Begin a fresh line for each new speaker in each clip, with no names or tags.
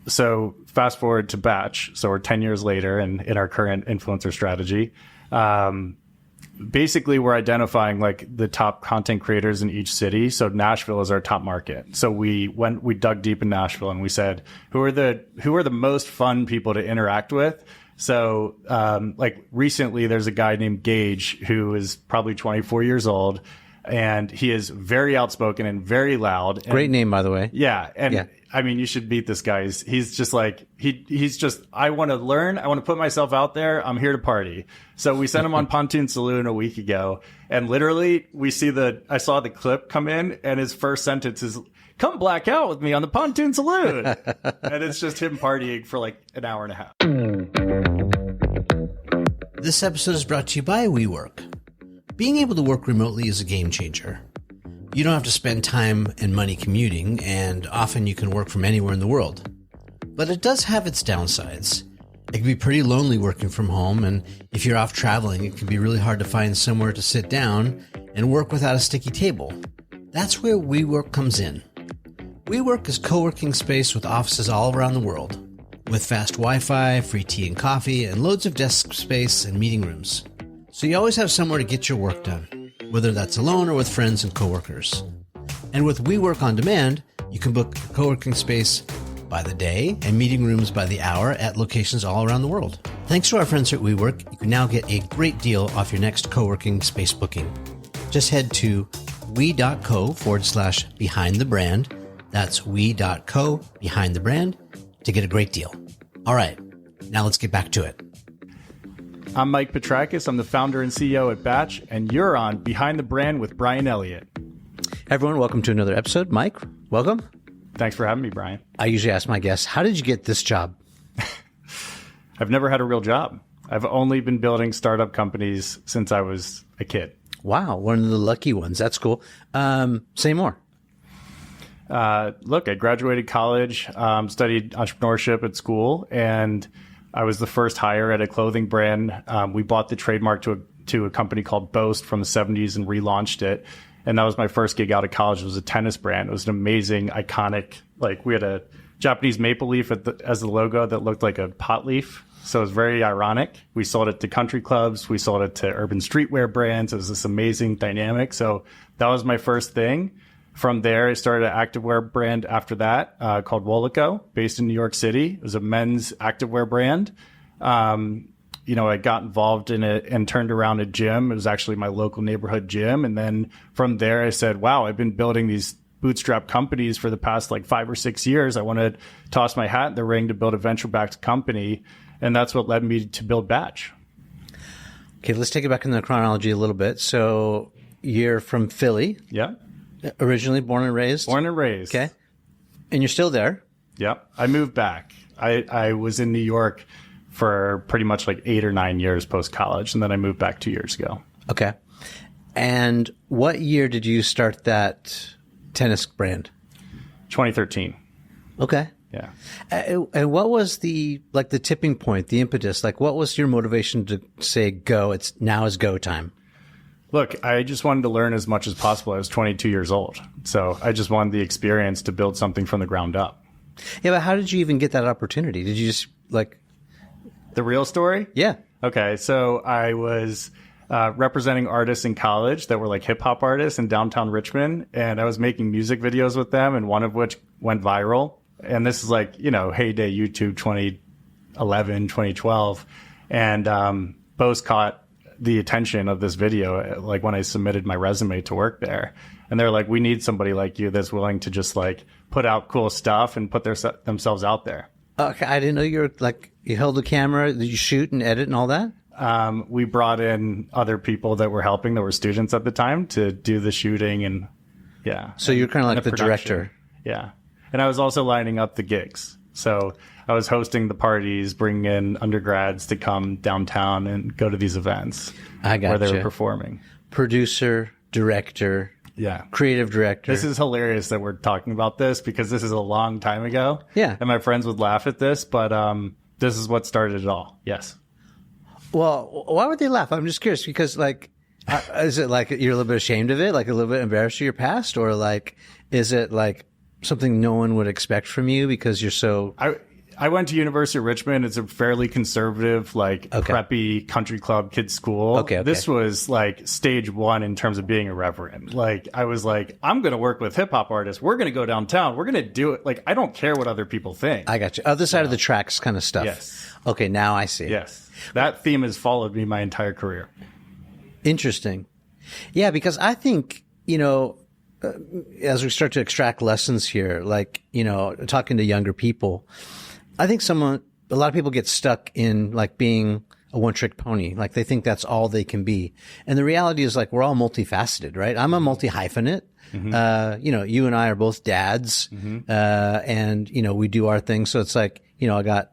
So fast forward to Batch. So we're 10 years later in our current influencer strategy. Basically, we're identifying like the top content creators in each city. So Nashville is our top market. So we dug deep in Nashville and we said, who are the most fun people to interact with? So, like recently there's a guy named Gage who is probably 24 years old and he is very outspoken and very loud. And,
great name, by the way.
Yeah. And I mean, you should meet this guy. He's just like, he's just, I want to learn. I want to put myself out there. I'm here to party. So we sent him on Pontoon Saloon a week ago. And literally I saw the clip come in and his first sentence is, come black out with me on the Pontoon Saloon. And it's just him partying for like an hour and a half.
This episode is brought to you by WeWork. Being able to work remotely is a game changer. You don't have to spend time and money commuting, and often you can work from anywhere in the world. But it does have its downsides. It can be pretty lonely working from home, and if you're off traveling, it can be really hard to find somewhere to sit down and work without a sticky table. That's where WeWork comes in. WeWork is co-working space with offices all around the world, with fast Wi-Fi, free tea and coffee, and loads of desk space and meeting rooms. So you always have somewhere to get your work done, whether that's alone or with friends and coworkers. And with WeWork On Demand, you can book a co-working space by the day and meeting rooms by the hour at locations all around the world. Thanks to our friends at WeWork, you can now get a great deal off your next co-working space booking. Just head to we.co/behind the brand. That's we.co behind the brand to get a great deal. All right, now let's get back to it.
I'm Mike Petrakis. I'm the founder and CEO at Batch, and you're on Behind the Brand with Brian Elliott.
Everyone, welcome to another episode. Mike, welcome.
Thanks for having me, Brian.
I usually ask my guests, how did you get this job?
I've never had a real job. I've only been building startup companies since I was a kid.
Wow, one of the lucky ones. That's cool. Say more.
Look, I graduated college, studied entrepreneurship at school, and I was the first hire at a clothing brand. We bought the trademark to a company called Boast from the 70s and relaunched it. And that was my first gig out of college. It was a tennis brand. It was an amazing, iconic, like we had a Japanese maple leaf as the logo that looked like a pot leaf. So it was very ironic. We sold it to country clubs. We sold it to urban streetwear brands. It was this amazing dynamic. So that was my first thing. From there, I started an activewear brand after that called Wolico, based in New York City. It was a men's activewear brand. I got involved in it and turned around a gym. It was actually my local neighborhood gym. And then from there, I said, wow, I've been building these bootstrap companies for the past like 5 or 6 years. I want to toss my hat in the ring to build a venture-backed company. And that's what led me to build Batch.
Okay, let's take it back in the chronology a little bit. So you're from Philly.
Yeah.
Originally born and raised?
Born and raised.
Okay. And you're still there?
Yep. I moved back. I was in New York for pretty much like 8 or 9 years post-college, and then I moved back 2 years ago.
Okay. And what year did you start that tennis brand?
2013.
Okay.
Yeah.
And what was the tipping point, the impetus? Like, what was your motivation to say, go, now is go time?
Look, I just wanted to learn as much as possible. I was 22 years old. So I just wanted the experience to build something from the ground up.
Yeah, but how did you even get that opportunity? Did you just
The real story?
Yeah.
Okay. So I was representing artists in college that were like hip hop artists in downtown Richmond. And I was making music videos with them, and one of which went viral. And this is heyday YouTube 2011, 2012. And Bose caught the attention of this video, like when I submitted my resume to work there. And they're like, we need somebody like you that's willing to just like put out cool stuff and put themselves out there.
Okay. I didn't know you were you held the camera. Did you shoot and edit and all that?
We brought in other people that were helping, that were students at the time, to do the shooting. And yeah.
So you're kind of like the director.
Yeah. And I was also lining up the gigs. So I was hosting the parties, bringing in undergrads to come downtown and go to these events where they were performing. Producer,
director, creative director.
This is hilarious that we're talking about this because this is a long time ago.
Yeah.
And my friends would laugh at this, but this is what started it all. Yes.
Well, why would they laugh? I'm just curious because is it like you're a little bit ashamed of it, like a little bit embarrassed of your past, or is it like something no one would expect from you because you're so
I went to University of Richmond. It's a fairly conservative, like preppy country club kids school.
Okay.
This was like stage one in terms of being irreverent. Like I was like, I'm going to work with hip hop artists. We're going to go downtown. We're going to do it. Like, I don't care what other people think.
I got you. Other side of the tracks kind of stuff.
Yes.
Okay. Now I see.
Yes. That theme has followed me my entire career.
Interesting. Yeah. Because I think, you know, as we start to extract lessons here, like, you know, talking to younger people, I think a lot of people get stuck in like being a one-trick pony. Like they think that's all they can be. And the reality is like we're all multifaceted, right? I'm a multi-hyphenate. You know, you and I are both dads. And, you know, we do our thing. So it's like, you know, I got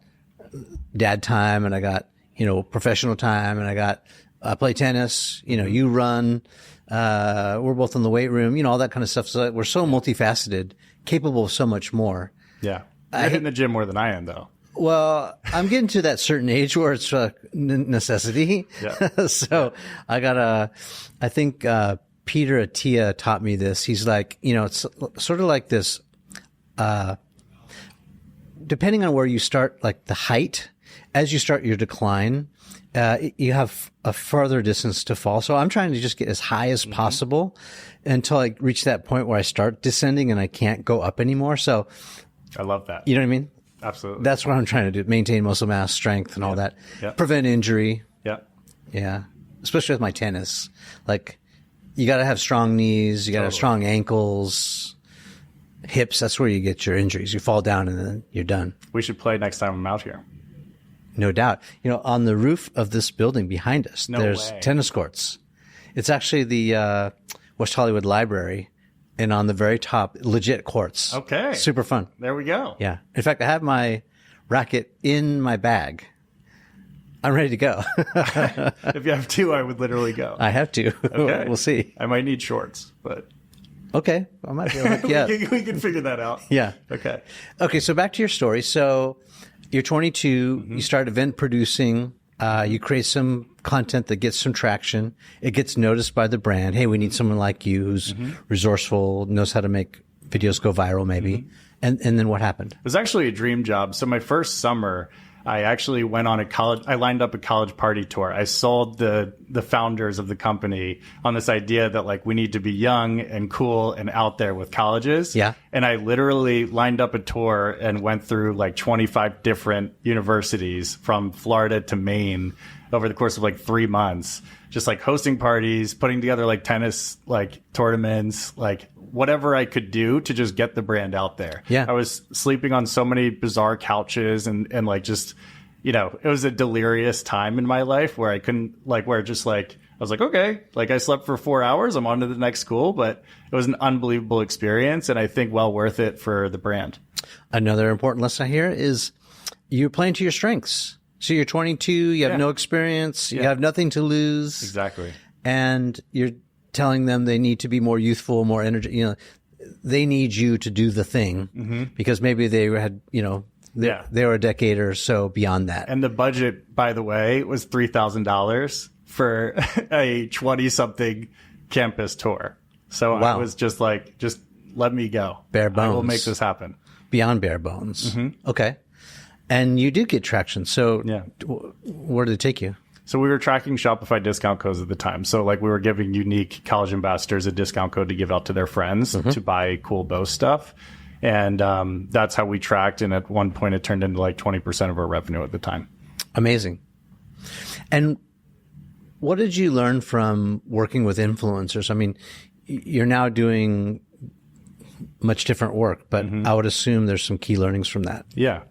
dad time and I got, you know, professional time and I play tennis, you know, you run, we're both in the weight room, you know, all that kind of stuff. So we're so multifaceted, capable of so much more.
Yeah. You're hitting the gym more than I am, though.
Well, I'm getting to that certain age where it's a necessity.
Yeah.
So I think, Peter Attia taught me this. He's like, you know, it's sort of like this, depending on where you start, like the height, as you start your decline, you have a further distance to fall. So I'm trying to just get as high as possible until I reach that point where I start descending and I can't go up anymore. So
I love that.
You know what I mean?
Absolutely.
That's what I'm trying to do. Maintain muscle mass, strength, and all that.
Yeah.
Prevent injury.
Yeah.
Yeah. Especially with my tennis. Like, you got to have strong knees. You got to have strong ankles, hips. That's where you get your injuries. You fall down and then you're done.
We should play next time I'm out here.
No doubt. You know, on the roof of this building behind us, there's
way.
tennis courts. It's actually the West Hollywood Library. And on the very top, legit courts.
Okay.
Super fun.
There we go.
Yeah. In fact, I have my racket in my bag. I'm ready to go.
If you have two, I would literally go.
I have to.
Okay.
We'll see.
I might need shorts, but
Okay. I might be able to hook you up.
we can figure that out.
Yeah.
Okay.
Okay. So back to your story. So you're 22. You start event producing. You create some content that gets some traction. It gets noticed by the brand. Hey, we need someone like you who's resourceful, knows how to make videos go viral maybe. And then what happened?
It was actually a dream job. So my first summer, I actually went on I lined up a college party tour. I sold the founders of the company on this idea that like we need to be young and cool and out there with colleges.
Yeah.
And I literally lined up a tour and went through like 25 different universities from Florida to Maine over the course of like 3 months, just like hosting parties, putting together like tennis, like tournaments, like whatever I could do to just get the brand out there.
Yeah.
I was sleeping on so many bizarre couches and like just, you know, it was a delirious time in my life where I couldn't like, where just like, I was like, okay, like I slept for 4 hours. I'm on to the next school, but it was an unbelievable experience. And I think well worth it for the brand.
Another important lesson here is you're playing to your strengths. So you're 22, you have no experience, you have nothing to lose.
Exactly.
And you're telling them they need to be more youthful, more energy, you know, they need you to do the thing because maybe they had, you know, they were a decade or so beyond that.
And the budget, by the way, was $3,000 for a 20-something campus tour. So I was just like, just let me go.
Bare bones.
I will make this happen.
Beyond bare bones. Okay. And you did get traction. So where did it take you?
So we were tracking Shopify discount codes at the time. So like we were giving unique college ambassadors a discount code to give out to their friends to buy cool Bose stuff. And that's how we tracked. And at one point it turned into like 20% of our revenue at the time.
Amazing. And what did you learn from working with influencers? I mean, you're now doing much different work, but I would assume there's some key learnings from that.
Yeah.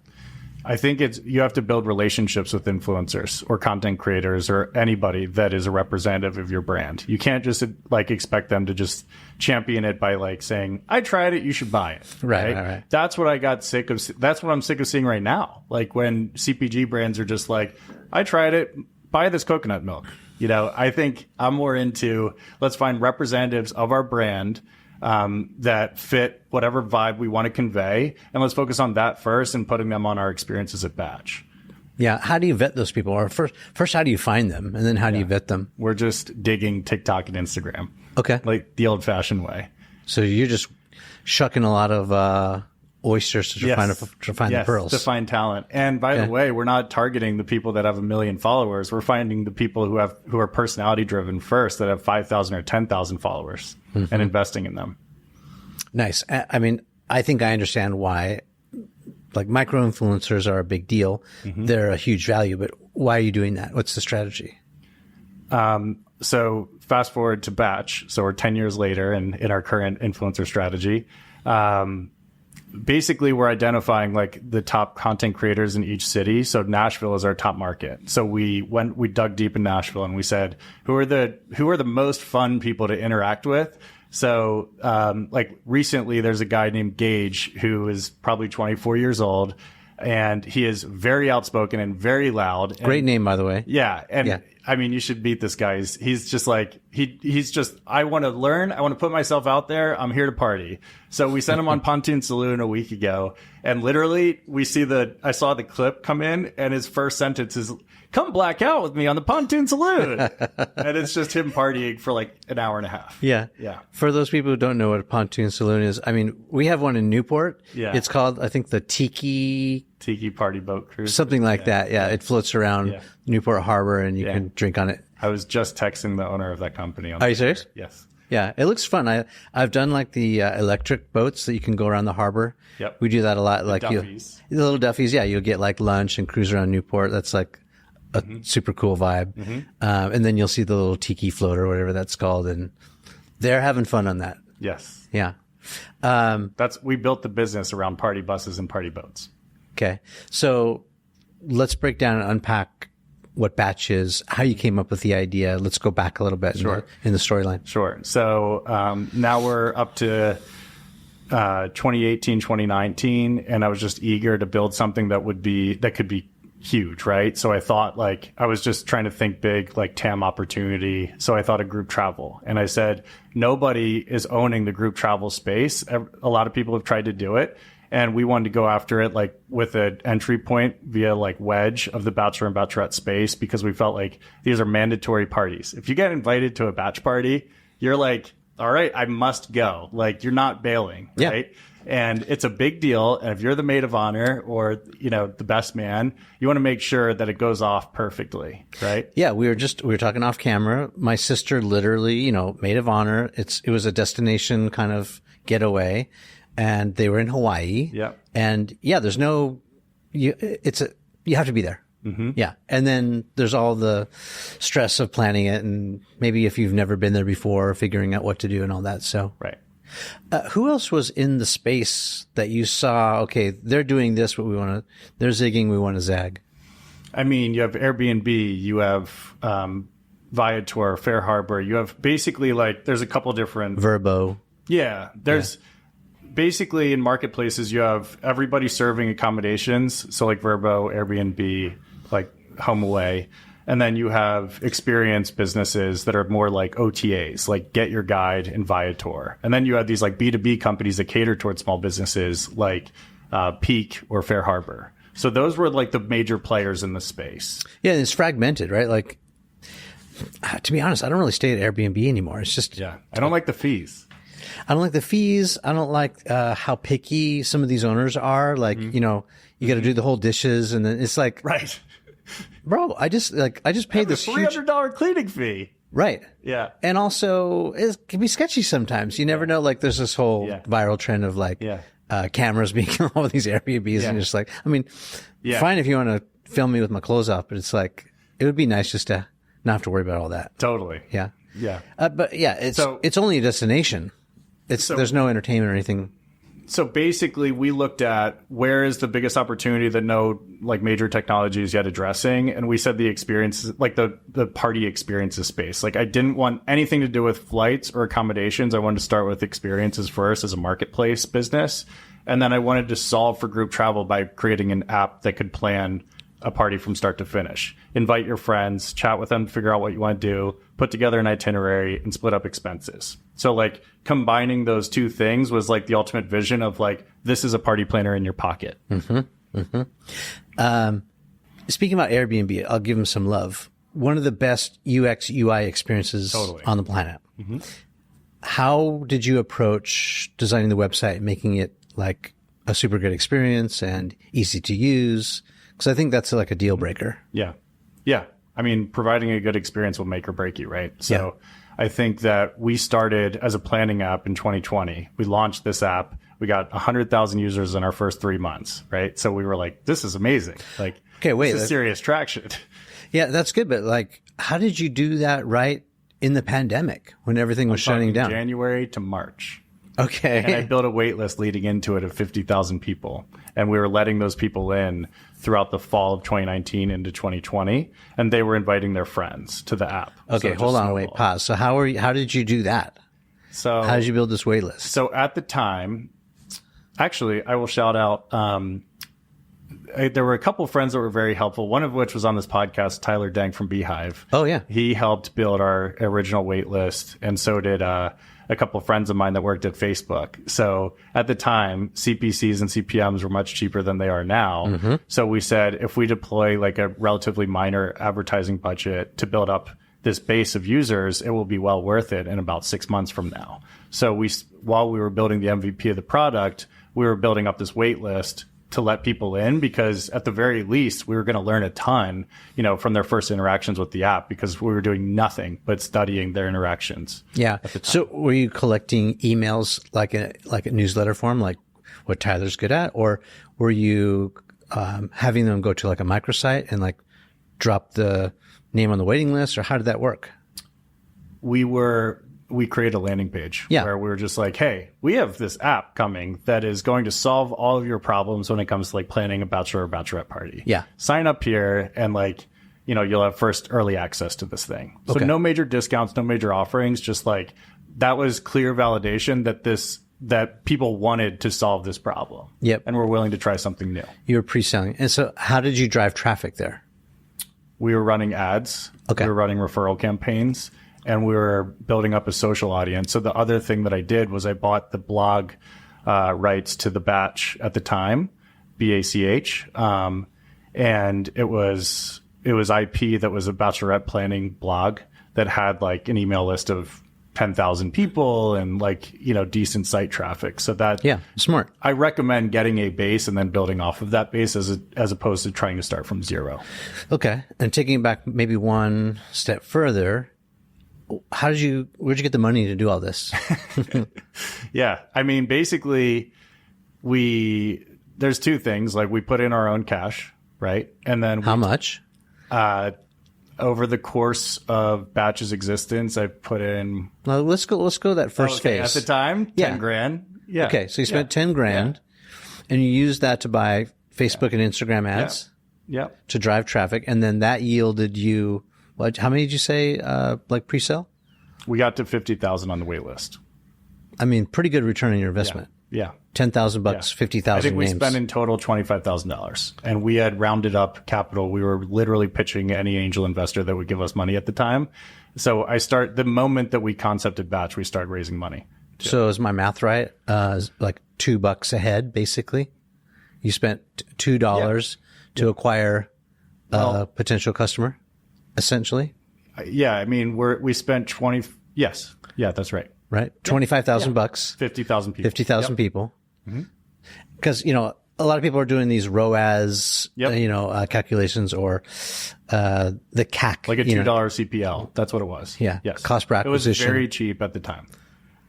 I think you have to build relationships with influencers or content creators or anybody that is a representative of your brand. You can't just like expect them to just champion it by like saying, I tried it, you should buy it.
Right.
That's what I got sick of. That's what I'm sick of seeing right now. Like when CPG brands are just like, I tried it, buy this coconut milk. You know, I think I'm more into let's find representatives of our brand that fit whatever vibe we want to convey. And let's focus on that first and putting them on our experiences at Batch.
Yeah. How do you vet those people? Or first, how do you find them? And then how do you vet them?
We're just digging TikTok and Instagram.
Okay.
Like the old fashioned way.
So you're just shucking a lot of oysters to find the pearls.
To find talent. And by the way, we're not targeting the people that have 1 million followers. We're finding the people who are personality driven first, that have 5,000 or 10,000 followers, and investing in them.
Nice. I mean, I think I understand why, like, micro influencers are a big deal. They're a huge value, but why are you doing that? What's the strategy?
So fast forward to batch. So we're 10 years later in our current influencer strategy. Basically, we're identifying like the top content creators in each city. So Nashville is our top market. So we dug deep in Nashville and we said, who are the most fun people to interact with? So, like recently there's a guy named Gage who is probably 24 years old, and he is very outspoken and very loud.
Great name, by the way.
Yeah. And I mean, you should meet this guy. He's just like, he's just, I want to learn. I want to put myself out there. I'm here to party. So we sent him on Pontoon Saloon a week ago, and literally I saw the clip come in, and his first sentence is, "Come black out with me on the Pontoon Saloon." And it's just him partying for like an hour and a half.
Yeah.
Yeah.
For those people who don't know what a Pontoon Saloon is, I mean, we have one in Newport.
Yeah.
It's called, I think, the Tiki
Party Boat Cruise.
Something like that. Yeah. It floats around Newport Harbor, and you can drink on it.
I was just texting the owner of that company.
Are you serious?
Yes.
Yeah. It looks fun. I've done like the electric boats that you can go around the harbor.
Yep.
We do that a lot. Like
Duffies.
The little Duffies. Yeah. You'll get like lunch and cruise around Newport. That's like a super cool vibe. And then you'll see the little tiki float or whatever that's called. And they're having fun on that.
Yes.
Yeah.
We built the business around party buses and party boats.
Okay. So let's break down and unpack what Batch is, how you came up with the idea. Let's go back a little bit in the storyline.
Sure. So now we're up to 2018, 2019, and I was just eager to build something that could be huge, right? So I thought, like, I was just trying to think big, like TAM opportunity. So I thought of group travel, and I said, nobody is owning the group travel space. A lot of people have tried to do it, and we wanted to go after it like with an entry point via like wedge of the bachelor and bachelorette space, because we felt like these are mandatory parties. If you get invited to a batch party, you're like, all right, I must go. Like, you're not bailing, right? And it's a big deal. And if you're the maid of honor or, the best man, you want to make sure that it goes off perfectly, right?
Yeah, we were talking off camera. My sister literally, maid of honor. It was a destination kind of getaway, and they were in Hawaii.
Yeah.
And there's you have to be there. Yeah. And then there's all the stress of planning it, and maybe if you've never been there before, figuring out what to do and all that. So,
right.
Who else was in the space that you saw? Okay, they're doing this, but they're zigging, we want to zag.
I mean, you have Airbnb, you have Viator, Fair Harbor. You have basically there's a couple different
Verbo.
Yeah, there's basically in marketplaces you have everybody serving accommodations. So like Verbo, Airbnb, like HomeAway. And then you have experience businesses that are more like OTAs, like Get Your Guide and Viator. And then you have these like B2B companies that cater towards small businesses like Peak or Fair Harbor. So those were like the major players in the space.
Yeah, and it's fragmented, right? Like, to be honest, I don't really stay at Airbnb anymore. It's just...
Yeah, I don't like the fees.
I don't like the fees. I don't like how picky some of these owners are. Like, you got to do the whole dishes, and then it's like...
Right.
Bro, I just paid this
$300 cleaning fee.
Right.
Yeah.
And also, it can be sketchy sometimes. You never know. Like, there's this whole viral trend of cameras being in all of these Airbnbs, and just like, I mean, fine if you want to film me with my clothes off, but it's like, it would be nice just to not have to worry about all that.
Totally.
Yeah.
Yeah.
But it's only a destination. There's no entertainment or anything.
So basically, we looked at where is the biggest opportunity that no like major technology is yet addressing, and we said the experiences, like the party experiences space. Like, I didn't want anything to do with flights or accommodations. I wanted to start with experiences first as a marketplace business, and then I wanted to solve for group travel by creating an app that could plan a party from start to finish. Invite your friends, chat with them, figure out what you want to do, put together an itinerary, and split up expenses. So like combining those two things was like the ultimate vision of like, this is a party planner in your pocket.
Speaking about Airbnb, I'll give them some love. One of the best UX UI experiences on the planet. How did you approach designing the website, making it like a super good experience and easy to use? Because I think that's like a deal breaker.
Yeah. Yeah. I mean, providing a good experience will make or break you, right? So I think that we started as a planning app in 2020. We launched this app. We got 100,000 users in our first 3 months, right? So we were like, this is amazing. Like,
okay, wait,
this is serious traction.
Yeah, that's good. But like, how did you do that right in the pandemic when everything was shutting down?
January to March.
Okay.
And I built a wait list leading into it of 50,000 people. And we were letting those people in throughout the fall of 2019 into 2020. And they were inviting their friends to the app.
Okay, hold on, wait, pause. So how did you do that?
So
how did you build this wait list?
So at the time, actually, I will shout out, there were a couple of friends that were very helpful, one of which was on this podcast, Tyler Dank from Beehive.
Oh, yeah.
He helped build our original wait list, and so did a couple of friends of mine that worked at Facebook. So at the time, CPCs and CPMs were much cheaper than they are now. Mm-hmm. So we said, if we deploy like a relatively minor advertising budget to build up this base of users, it will be well worth it in about 6 months from now. So while we were building the MVP of the product, we were building up this wait list to let people in, because at the very least, we were going to learn a ton, from their first interactions with the app, because we were doing nothing but studying their interactions.
Yeah. So were you collecting emails like a newsletter form, like what Tyler's good at, or were you having them go to like a microsite and like drop the name on the waiting list, or how did that work?
We created a landing page where we were just like, hey, we have this app coming that is going to solve all of your problems when it comes to like planning a bachelor or bachelorette party. Yeah. Sign up here and you'll have first early access to this thing. So no major discounts, no major offerings, just like that was clear validation that people wanted to solve this problem. Yep. And were willing to try something new.
You were pre-selling. And so how did you drive traffic there?
We were running ads. Okay. We were running referral campaigns. And we were building up a social audience. So the other thing that I did was I bought the blog rights to the batch at the time, BACH. And it was IP that was a bachelorette planning blog that had like an email list of 10,000 people and decent site traffic. So that,
smart.
I recommend getting a base and then building off of that base as opposed to trying to start from zero.
Okay. And taking it back maybe one step further, where'd you get the money to do all this?
Yeah. I mean, basically there's two things. Like we put in our own cash, right? And then
how much?
Over the course of Batch's existence, I put in.
Well, let's go that first phase.
At the time, 10 grand. Yeah.
Okay. So you spent 10 grand and you used that to buy Facebook and Instagram ads.
Yeah.
To drive traffic. And then that yielded you, how many did you say, pre-sale?
We got to 50,000 on the wait list.
I mean, pretty good return on your investment.
Yeah.
$10,000, 50,000
I think we
names.
spent in total $25,000, and we had rounded up capital. We were literally pitching any angel investor that would give us money at the time. So the moment that we concepted Batch, we started raising money.
So is my math right? Like $2 a head, basically. You spent $2 to acquire a potential customer, essentially.
Yeah, I mean, we spent 20. Yes, yeah, that's right.
Right, $25,000,
50,000 people,
50,000 people. Because a lot of people are doing these ROAS, calculations, or the CAC,
like a $2 CPL. That's what it was.
Yeah,
yes,
cost per acquisition.
It was very cheap at the time.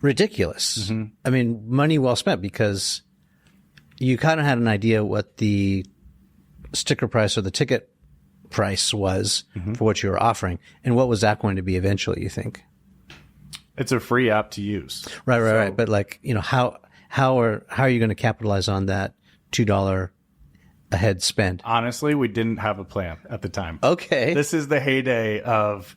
Ridiculous. Mm-hmm. I mean, money well spent, because you kind of had an idea what the sticker price or the ticket price was for what you were offering, and what was that going to be eventually, you think?
It's a free app to use.
Right. But how are you going to capitalize on that $2 a head spend?
Honestly, we didn't have a plan at the time.
Okay.
This is the heyday of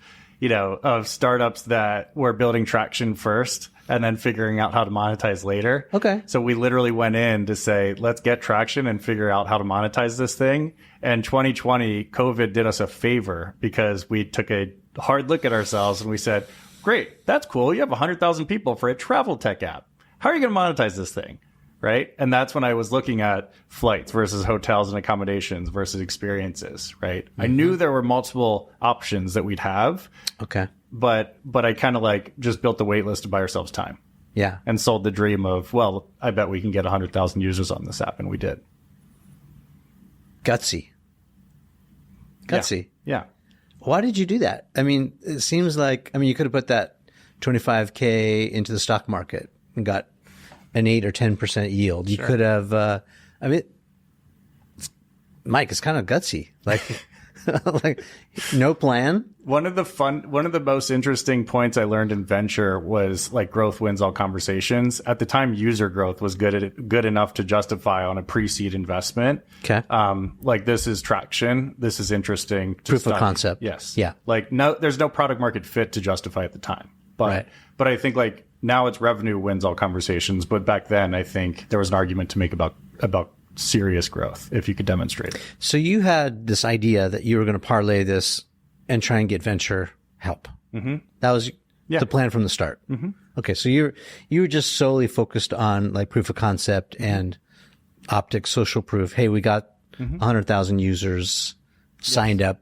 startups that were building traction first and then figuring out how to monetize later.
Okay.
So we literally went in to say, let's get traction and figure out how to monetize this thing. And 2020, COVID did us a favor, because we took a hard look at ourselves and we said, great, that's cool. You have 100,000 people for a travel tech app. How are you going to monetize this thing? Right. And that's when I was looking at flights versus hotels and accommodations versus experiences. Right. Mm-hmm. I knew there were multiple options that we'd have.
Okay.
But I kind of just built the wait list to buy ourselves time.
Yeah.
and sold the dream of, well, I bet we can get 100,000 users on this app. And we did.
Gutsy.
Yeah.
Why did you do that? I mean, it seems like, you could have put that 25K into the stock market and got an 8 or 10% yield. You could have, Mike, it's kind of gutsy. Like, like no plan.
One of the most interesting points I learned in venture was like growth wins all conversations. At the time, user growth was good enough to justify on a pre-seed investment.
Okay.
Like this is traction. This is interesting.
Proof of concept.
Yes.
Yeah.
Like there's no product market fit to justify at the time. But,
Right.
but I think like now it's revenue wins all conversations. But back then I think there was an argument to make about serious growth if you could demonstrate it.
So you had this idea that you were going to parlay this and try and get venture help. Mm-hmm. That was the plan from the start. Mm-hmm. Okay. So you were just solely focused on like proof of concept and optics, social proof. Hey, we got 100,000 users signed up,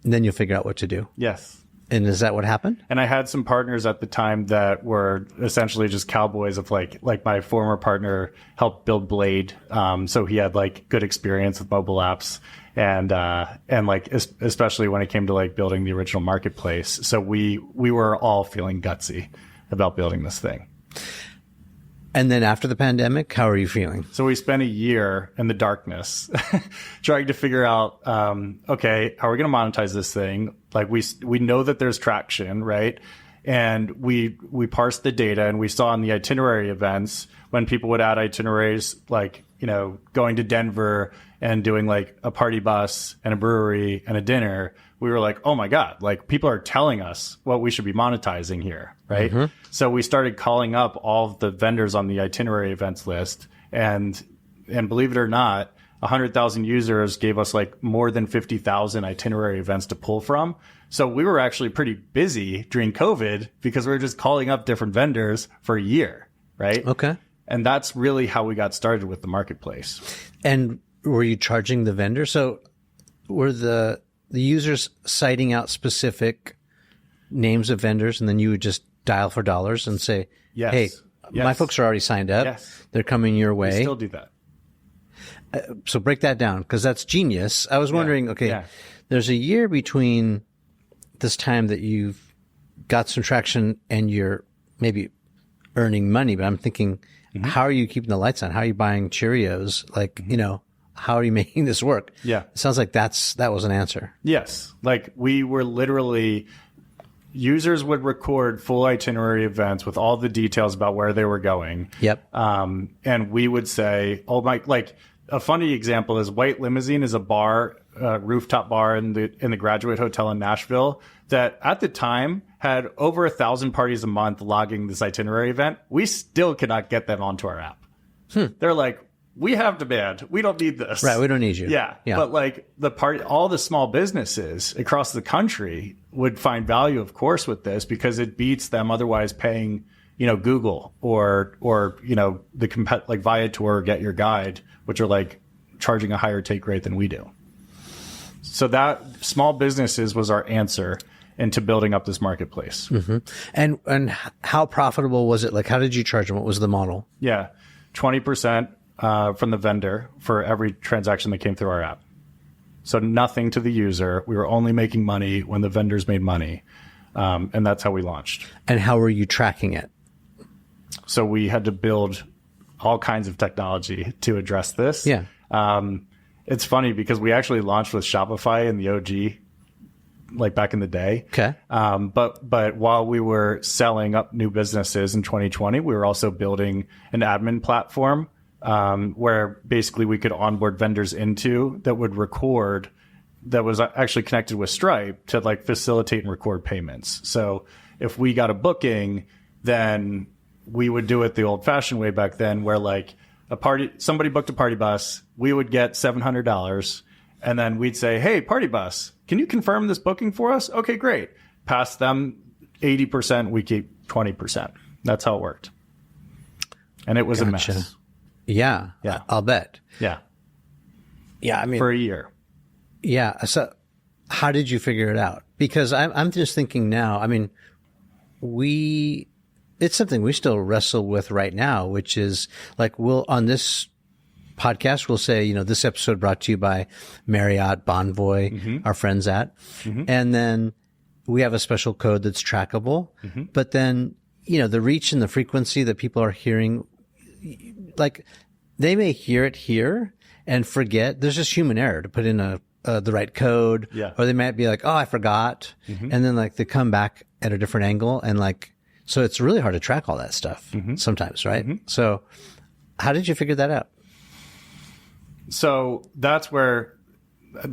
and then you'll figure out what to do.
Yes.
And is that what happened?
And I had some partners at the time that were essentially just cowboys of like my former partner helped build Blade. So he had like good experience with mobile apps and like, especially when it came to like building the original marketplace. So we were all feeling gutsy about building this thing.
And then after the pandemic, how are you feeling?
So we spent a year in the darkness trying to figure out, okay, how are we going to monetize this thing? Like we know that there's traction, right? And we parsed the data and we saw in the itinerary events when people would add itineraries, like, going to Denver and doing like a party bus and a brewery and a dinner, we were like, oh my God, like people are telling us what we should be monetizing here, right? Mm-hmm. So we started calling up all of the vendors on the itinerary events list, and believe it or not, 100,000 users gave us like more than 50,000 itinerary events to pull from. So we were actually pretty busy during COVID because we were just calling up different vendors for a year, right?
Okay.
And that's really how we got started with the marketplace.
And were you charging the vendor? So were the users citing out specific names of vendors, and then you would just dial for dollars and say,
yes.
Hey, my folks are already signed up.
Yes.
They're coming your way.
We still do that.
So break that down, because that's genius. I was wondering, there's a year between this time that you've got some traction and you're maybe earning money, but I'm thinking, how are you keeping the lights on? How are you buying Cheerios? Like, how are you making this work?
Yeah.
It sounds like that was an answer.
Yes. Like we were literally, users would record full itinerary events with all the details about where they were going.
Yep.
And we would say, oh my, like a funny example is White Limousine is a bar, rooftop bar in the Graduate Hotel in Nashville that at the time had over 1,000 parties a month logging this itinerary event. We still cannot get them onto our app. They're like, we have demand. We don't need this.
Right. We don't need you.
Yeah. But like all the small businesses across the country would find value, of course, with this because it beats them otherwise paying, Google or the like Viator or Get Your Guide, which are like charging a higher take rate than we do. So that small businesses was our answer into building up this marketplace.
Mm-hmm. And how profitable was it? Like, how did you charge them? What was the model?
Yeah. 20%. From the vendor for every transaction that came through our app. So nothing to the user. We were only making money when the vendors made money. And that's how we launched.
And how were you tracking it?
So we had to build all kinds of technology to address this.
Yeah.
It's funny because we actually launched with Shopify in the OG, like back in the day.
Okay.
But while we were selling up new businesses in 2020, we were also building an admin platform where basically we could onboard vendors into that would record, that was actually connected with Stripe to like facilitate and record payments. So if we got a booking, then we would do it the old fashioned way back then where like somebody booked a party bus, we would get $700 and then we'd say, hey, party bus, can you confirm this booking for us? Okay, great. Pass them 80%, we keep 20%. That's how it worked. And it was a mess.
Yeah. I'll bet.
Yeah.
Yeah. I mean,
for a year.
Yeah. So how did you figure it out? Because I'm just thinking now, I mean, it's something we still wrestle with right now, which is like on this podcast, we'll say, this episode brought to you by Marriott, Bonvoy, our friends at, and then we have a special code that's trackable, but then, the reach and the frequency that people are hearing, like they may hear it here and forget. There's just human error to put in the right code, or they might be like, oh, I forgot. And then like they come back at a different angle and like, so it's really hard to track all that stuff sometimes, right? So how did you figure that out?
So that's where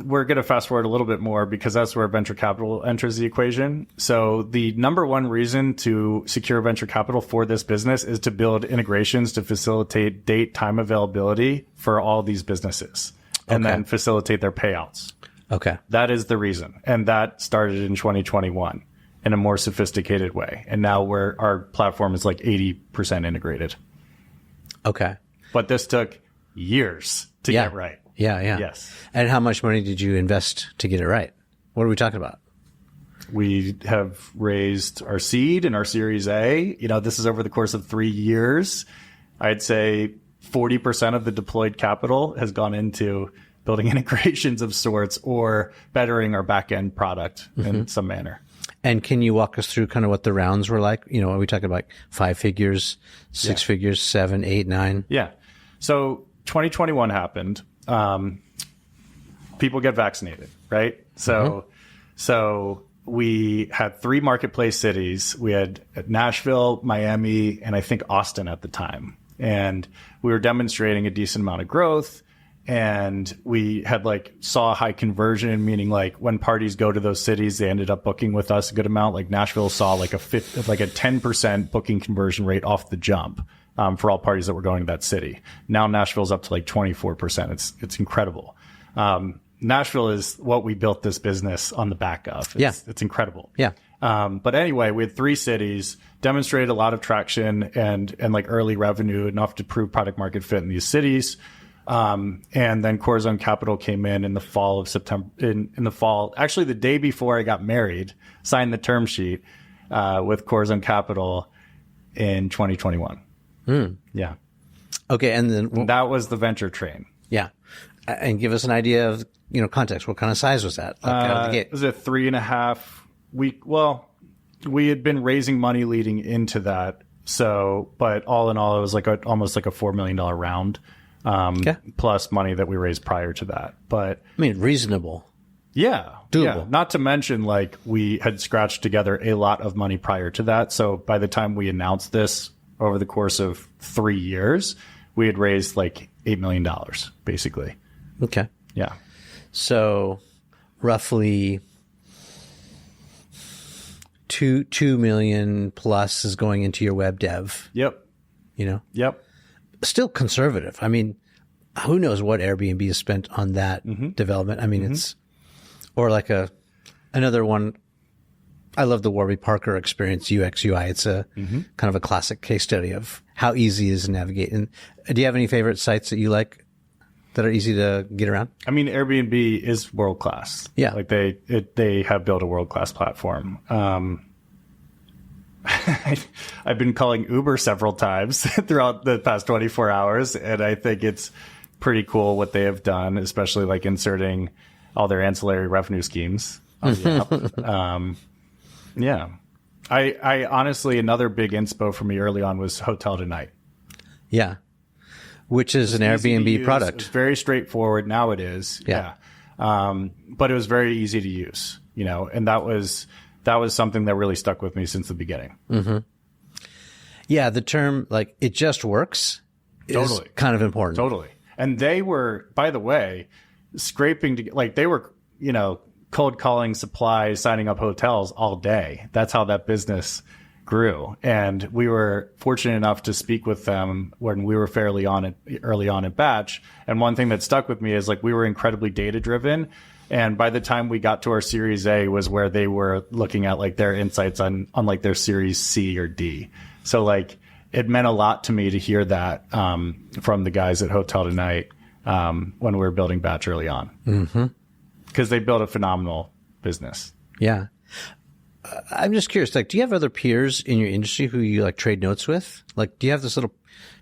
we're going to fast forward a little bit more, because that's where venture capital enters the equation. So the number one reason to secure venture capital for this business is to build integrations to facilitate date time availability for all these businesses and then facilitate their payouts.
Okay.
That is the reason. And that started in 2021 in a more sophisticated way. And now our platform is like 80% integrated.
Okay.
But this took years to get right.
Yeah.
Yes.
And how much money did you invest to get it right? What are we talking about?
We have raised our seed and our Series A. This is over the course of 3 years. I'd say 40% of the deployed capital has gone into building integrations of sorts or bettering our back-end product in some manner.
And can you walk us through kind of what the rounds were like? Are we talking about 5 figures, 6 figures, 7, 8, 9?
Yeah. So 2021 happened. People get vaccinated, right? So we had 3 marketplace cities. We had Nashville, Miami, and I think Austin at the time. And we were demonstrating a decent amount of growth. And we had saw high conversion, meaning when parties go to those cities, they ended up booking with us a good amount. Like Nashville saw a 10% booking conversion rate off the jump. For all parties that were going to that city. Now Nashville's up to 24%. It's incredible. Nashville is what we built this business on the back of. It's incredible. Yeah. But anyway, we had 3 cities, demonstrated a lot of traction and early revenue, enough to prove product market fit in these cities. And then Corazon Capital came in the fall of September, in the fall, actually the day before I got married, signed the term sheet, with Corazon Capital in 2021. Yeah. Okay. And then that was the venture train.
Yeah. And give us an idea of, context. What kind of size was that? Out of the gate?
It was a 3.5 week. Well, we had been raising money leading into that. So, but all in all, it was almost like a $4 million round, plus money that we raised prior to that. But
reasonable.
Yeah.
Doable.
Yeah. Not to mention, we had scratched together a lot of money prior to that. So by the time we announced this over the course of 3 years, we had raised $8 million, basically.
Okay.
Yeah.
So roughly two million plus is going into your web dev.
Yep. Yep.
Still conservative. Who knows what Airbnb has spent on that development? It's, or another one. I love the Warby Parker experience, UX, UI. It's a kind of a classic case study of how easy it is to navigate. And do you have any favorite sites that you like that are easy to get around?
Airbnb is world-class.
Yeah.
They have built a world-class platform. I've been calling Uber several times throughout the past 24 hours, and I think it's pretty cool what they have done, especially inserting all their ancillary revenue schemes on the app. Yeah. I honestly, another big inspo for me early on was Hotel Tonight.
Yeah. Which is an Airbnb product.
It's very straightforward. Now it is. Yeah. But it was very easy to use, and that was something that really stuck with me since the beginning.
Mm-hmm. Yeah. The term, it just works is kind of important.
Totally. And they were, by the way, scraping to, they were, cold calling supplies, signing up hotels all day. That's how that business grew. And we were fortunate enough to speak with them when we were fairly early on at Batch. And one thing that stuck with me is we were incredibly data driven. And by the time we got to our Series A was where they were looking at their insights on their Series C or D. So it meant a lot to me to hear that from the guys at Hotel Tonight when we were building Batch early on. Because they built a phenomenal business.
Yeah. I'm just curious, like, do you have other peers in your industry who you like trade notes with? Like, do you have this little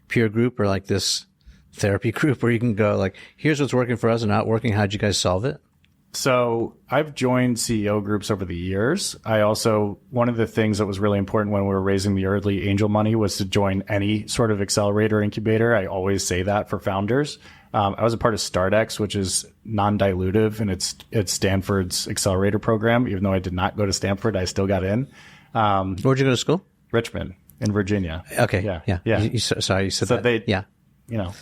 peer group or like this therapy group where you can go like, here's what's working for us and not working. How'd you guys solve it?
So I've joined CEO groups over the years. One of the things that was really important when we were raising the early angel money was to join any sort of accelerator incubator. I always say that for founders. I was a part of StartX, which is non-dilutive, and it's Stanford's accelerator program. Even though I did not go to Stanford, I still got in.
Where'd you go to school?
Richmond in Virginia.
Okay.
Yeah.
Sorry, you said
So
that.
you know,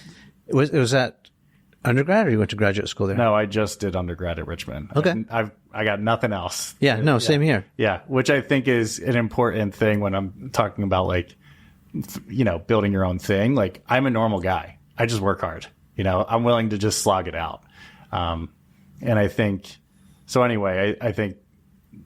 Was that undergrad or you went to graduate school there?
no, I just did undergrad at Richmond.
Okay.
I got nothing else.
Yeah, no, same here.
Yeah, which I think is an important thing when I'm talking about like, building your own thing. Like, I'm a normal guy. I just work hard. I'm willing to just slog it out. And I think, so anyway, I think,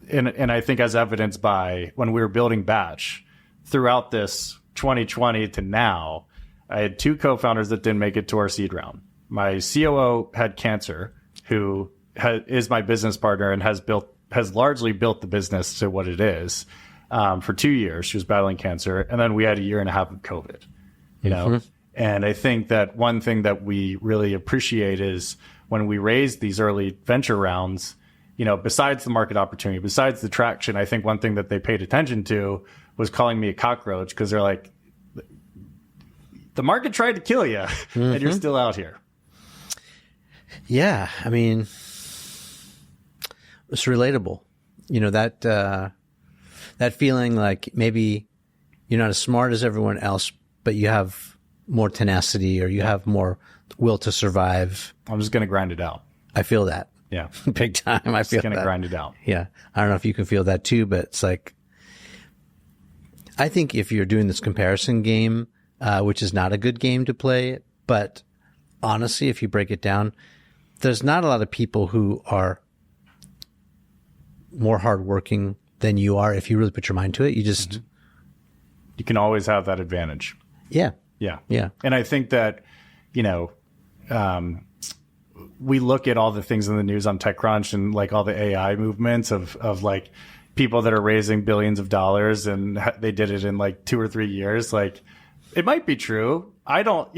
and I think as evidenced by when we were building Batch throughout this 2020 to now, I had 2 co-founders that didn't make it to our seed round. My COO had cancer, who is my business partner and has largely built the business to what it is. For 2 years, she was battling cancer. And then we had a year and a half of COVID, know? And I think that one thing that we really appreciate is when we raise these early venture rounds, besides the market opportunity, besides the traction, I think one thing that they paid attention to was calling me a cockroach, because they're like, the market tried to kill you and you're still out here.
Yeah. I mean, it's relatable. That feeling like maybe you're not as smart as everyone else, but you have more tenacity or you have more will to survive.
I'm just going to grind it out.
I feel that.
Yeah.
Big time. I feel that.
Just going to grind it out.
Yeah. I don't know if you can feel that too, but it's like, I think if you're doing this comparison game, which is not a good game to play, but honestly, if you break it down, there's not a lot of people who are more hardworking than you are if you really put your mind to it. You just...
You can always have that advantage.
Yeah.
Yeah.
Yeah.
And I think that, we look at all the things in the news on TechCrunch and like all the AI movements of like people that are raising billions of dollars and they did it in like 2 or 3 years. Like, it might be true. I don't,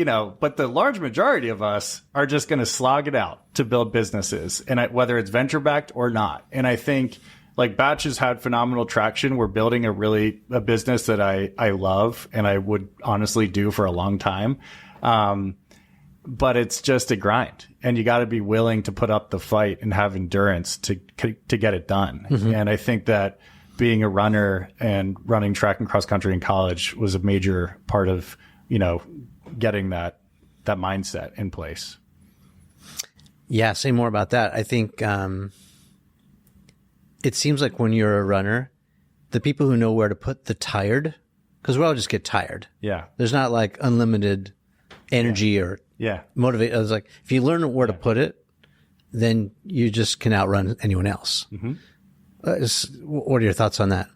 but the large majority of us are just going to slog it out to build businesses, and whether it's venture backed or not. And I think like Batch has had phenomenal traction. We're building a business that I love and I would honestly do for a long time. But it's just a grind, and you got to be willing to put up the fight and have endurance to get it done. And I think that being a runner and running track and cross country in college was a major part of, getting that mindset in place.
Yeah. Say more about that. I think, it seems like when you're a runner, the people who know where to put the tired, because we all just get tired.
Yeah.
There's not like unlimited energy or motivate. I was like, if you learn where to put it, then you just can outrun anyone else. What are your thoughts on that?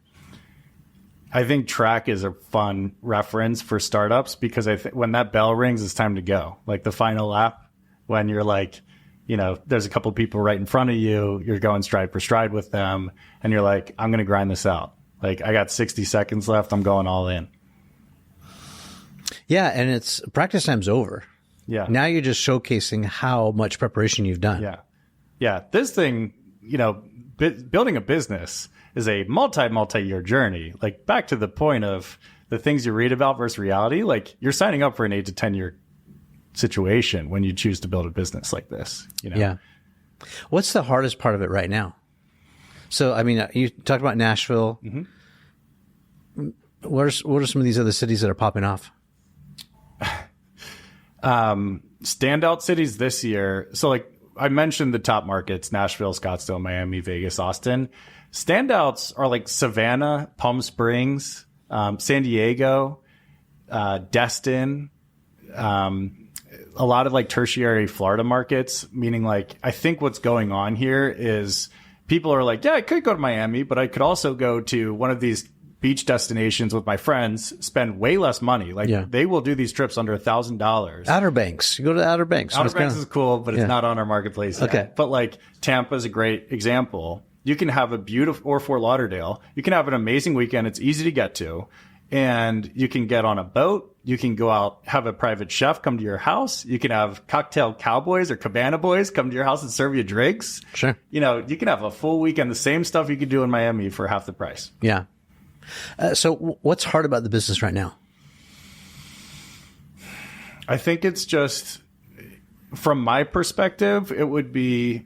I think track is a fun reference for startups, because I think when that bell rings, it's time to go. Like the final lap, when you're like, there's a couple people right in front of you, you're going stride for stride with them, and you're like, I'm going to grind this out. Like, I got 60 seconds left. I'm going all in.
Yeah. And it's practice time's over.
Yeah.
Now you're just showcasing how much preparation you've done.
Yeah. Yeah. This thing, building a business is a multi-year journey. Like, back to the point of the things you read about versus reality, like you're signing up for an 8 to 10 year situation when you choose to build a business like this.
Yeah. What's the hardest part of it right now? So, I mean, you talked about Nashville. What are some of these other cities that are popping off?
Standout cities this year. So like I mentioned the top markets: Nashville, Scottsdale, Miami, Vegas, Austin. Standouts are like Savannah, Palm Springs, San Diego, Destin, a lot of like tertiary Florida markets, meaning like, I think what's going on here is people are like, yeah, I could go to Miami, but I could also go to one of these beach destinations with my friends, spend way less money. Like they will do these trips under $1,000.
Outer Banks. You go to Outer Banks.
Outer Banks is cool, but it's not on our marketplace yet.
Okay.
But like Tampa is a great example. you can have a beautiful, or Fort Lauderdale, you can have an amazing weekend. It's easy to get to. And you can get on a boat. You can go out, have a private chef come to your house. You can have cocktail cowboys or cabana boys come to your house and serve you drinks.
Sure.
You know, you can have a full weekend, the same stuff you could do in Miami for half the price.
Yeah. So what's hard about the business right now?
I think it's just, from my perspective, it would be,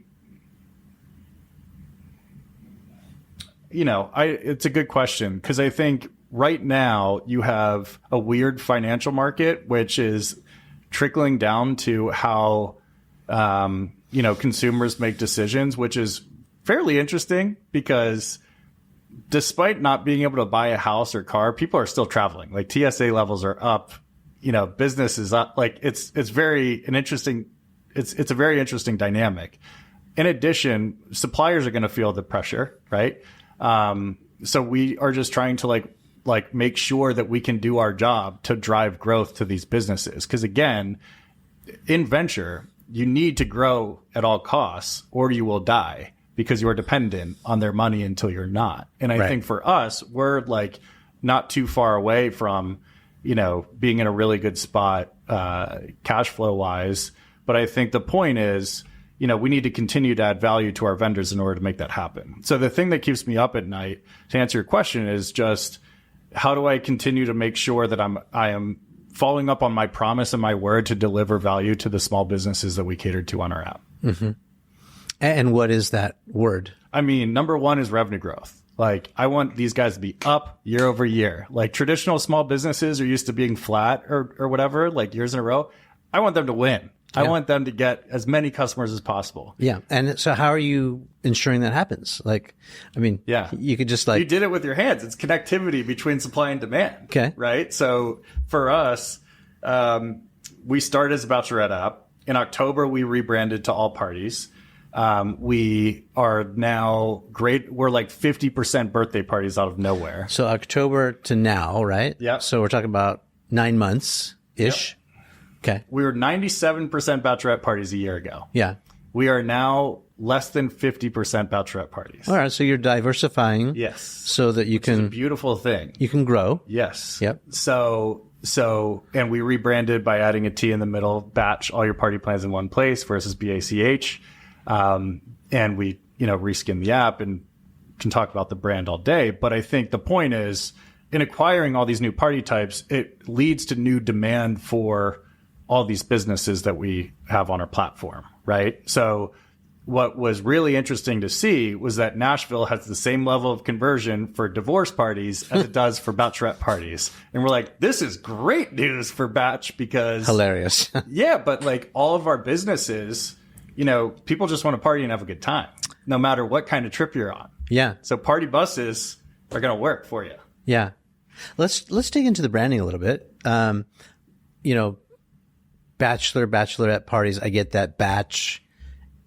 you know, it's a good question, because I think right now you have a weird financial market, which is trickling down to how, you know, consumers make decisions, which is fairly interesting, because despite not being able to buy a house or car, people are still traveling. Like TSA levels are up, you know, business is up. Like it's a very interesting dynamic. In addition, suppliers are going to feel the pressure, right? So we are just trying to like make sure that we can do our job to drive growth to these businesses. Because again, in venture, you need to grow at all costs or you will die, because you are dependent on their money until you're not. And I think for us, we're like not too far away from, you know, being in a really good spot, cash flow wise. But I think the point is, you know, we need to continue to add value to our vendors in order to make that happen. So the thing that keeps me up at night, to answer your question, is just, how do I continue to make sure that I am following up on my promise and my word to deliver value to the small businesses that we cater to on our app?
Mm-hmm. And what is that word?
I mean, number one is revenue growth. Like, I want these guys to be up year over year. Like, traditional small businesses are used to being flat or whatever, like years in a row. I want them to win. I want them to get as many customers as possible.
Yeah. And so how are you ensuring that happens? Like, I mean, you could just
you did it with your hands. It's connectivity between supply and demand.
Okay.
Right. So for us, we started as a bachelorette app. In October, we rebranded to All Parties. We are now we're like 50% birthday parties out of nowhere.
So October to now, right?
Yeah.
So we're talking about 9 months ish. Yep. Okay.
We were 97% bachelorette parties a year ago.
Yeah.
We are now less than 50% bachelorette parties.
All right. So you're diversifying.
Yes.
So that you can.
It's a beautiful thing.
You can grow.
Yes.
Yep.
So, and we rebranded by adding a T in the middle, batch, all your party plans in one place versus BACH. And we, you know, reskin the app and can talk about the brand all day. But I think the point is, in acquiring all these new party types, it leads to new demand for all these businesses that we have on our platform, right? So what was really interesting to see was that Nashville has the same level of conversion for divorce parties as it does for bachelorette parties. And we're like, this is great news for batch, because
hilarious.
Yeah, but like all of our businesses, you know, people just want to party and have a good time, no matter what kind of trip you're on.
Yeah.
So party buses are going to work for you.
Yeah. Let's dig into the branding a little bit. You know, bachelorette parties. I get that, batch,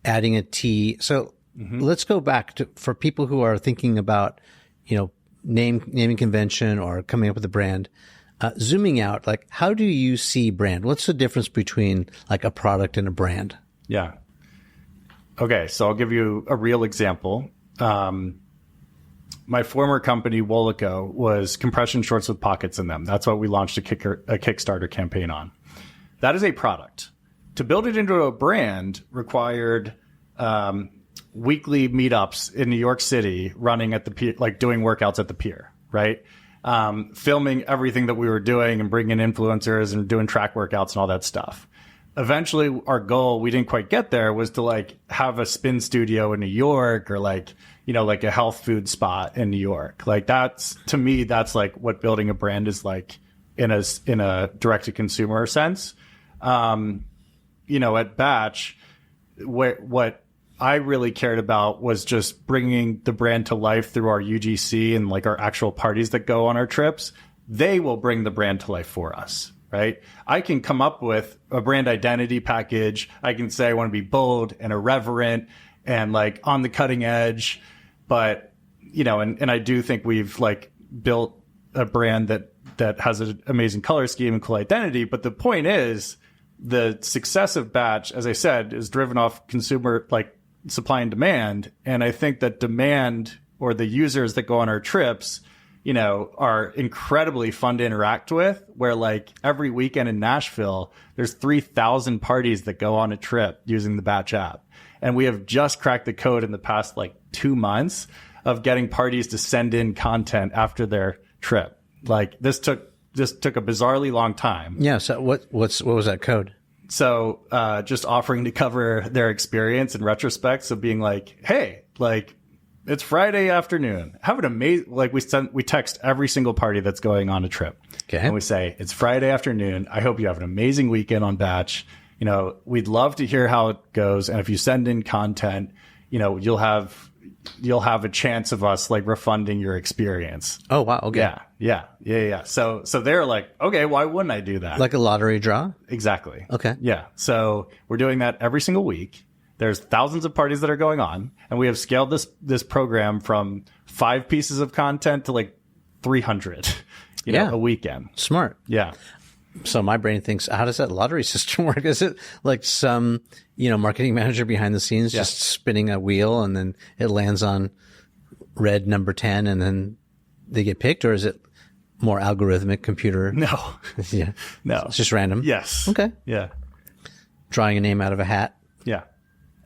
adding a T. So let's go back to, for people who are thinking about, you know, naming convention or coming up with a brand, zooming out, like, how do you see brand? What's the difference between like a product and a brand?
Yeah. Okay. So I'll give you a real example. My former company, Wolico, was compression shorts with pockets in them. That's what we launched a Kickstarter campaign on. That is a product. To build it into a brand required weekly meetups in New York City, running at the pier, like doing workouts at the pier, right? Filming everything that we were doing and bringing in influencers and doing track workouts and all that stuff. Eventually, our goal, we didn't quite get there, was to like have a spin studio in New York, or like, you know, like a health food spot in New York. Like, that's, to me, that's like what building a brand is like in a direct to consumer sense. You know, at Batch, what I really cared about was just bringing the brand to life through our UGC and like our actual parties that go on our trips. They will bring the brand to life for us, right? I can come up with a brand identity package. I can say I want to be bold and irreverent and like on the cutting edge. But, you know, and I do think we've like built a brand that has an amazing color scheme and cool identity. But the point is, the success of Batch, as I said, is driven off consumer, like supply and demand. And I think that demand, or the users that go on our trips, are incredibly fun to interact with, where like every weekend in Nashville, there's 3,000 parties that go on a trip using the Batch app. And we have just cracked the code in the past like 2 months of getting parties to send in content after their trip. Like this took a bizarrely long time.
Yeah. So what was that code?
So just offering to cover their experience in retrospect. So being like, hey, like it's Friday afternoon. Have an amazing, like we text every single party that's going on a trip.
Okay.
And we say, it's Friday afternoon. I hope you have an amazing weekend on Batch. We'd love to hear how it goes. And if you send in content, you'll have a chance of us like refunding your experience.
Oh, wow. Okay.
Yeah. So they're like, okay, why wouldn't I do that?
Like a lottery draw?
Exactly.
Okay.
Yeah. So we're doing that every single week. There's thousands of parties that are going on, and we have scaled this program from 5 pieces of content to like 300, a weekend.
Smart.
Yeah.
So my brain thinks, how does that lottery system work? Is it like some, marketing manager behind the scenes just spinning a wheel and then it lands on red number 10 and then they get picked? Or is it more algorithmic computer?
No.
Yeah.
No.
It's just random?
Yes.
Okay.
Yeah.
Drawing a name out of a hat?
Yeah.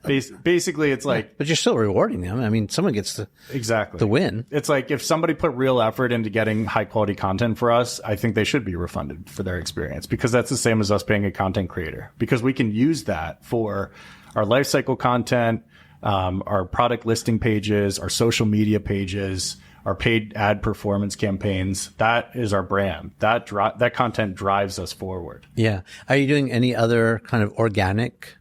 Basically, it's like...
But you're still rewarding them. I mean, someone gets the win.
It's like if somebody put real effort into getting high-quality content for us, I think they should be refunded for their experience, because that's the same as us paying a content creator, because we can use that for our lifecycle content, our product listing pages, our social media pages, our paid ad performance campaigns. That is our brand. That content drives us forward.
Yeah. Are you doing any other kind of organic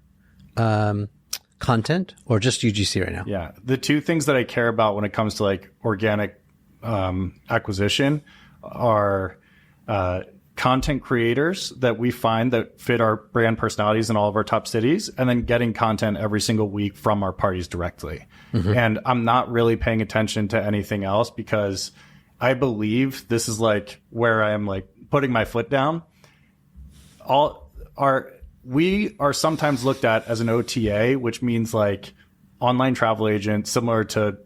content, or just UGC right now?
Yeah. The 2 things that I care about when it comes to like organic acquisition are content creators that we find that fit our brand personalities in all of our top cities, and then getting content every single week from our parties directly. Mm-hmm. And I'm not really paying attention to anything else, because I believe this is like where I am like putting my foot down. We are sometimes looked at as an OTA, which means like online travel agent, similar to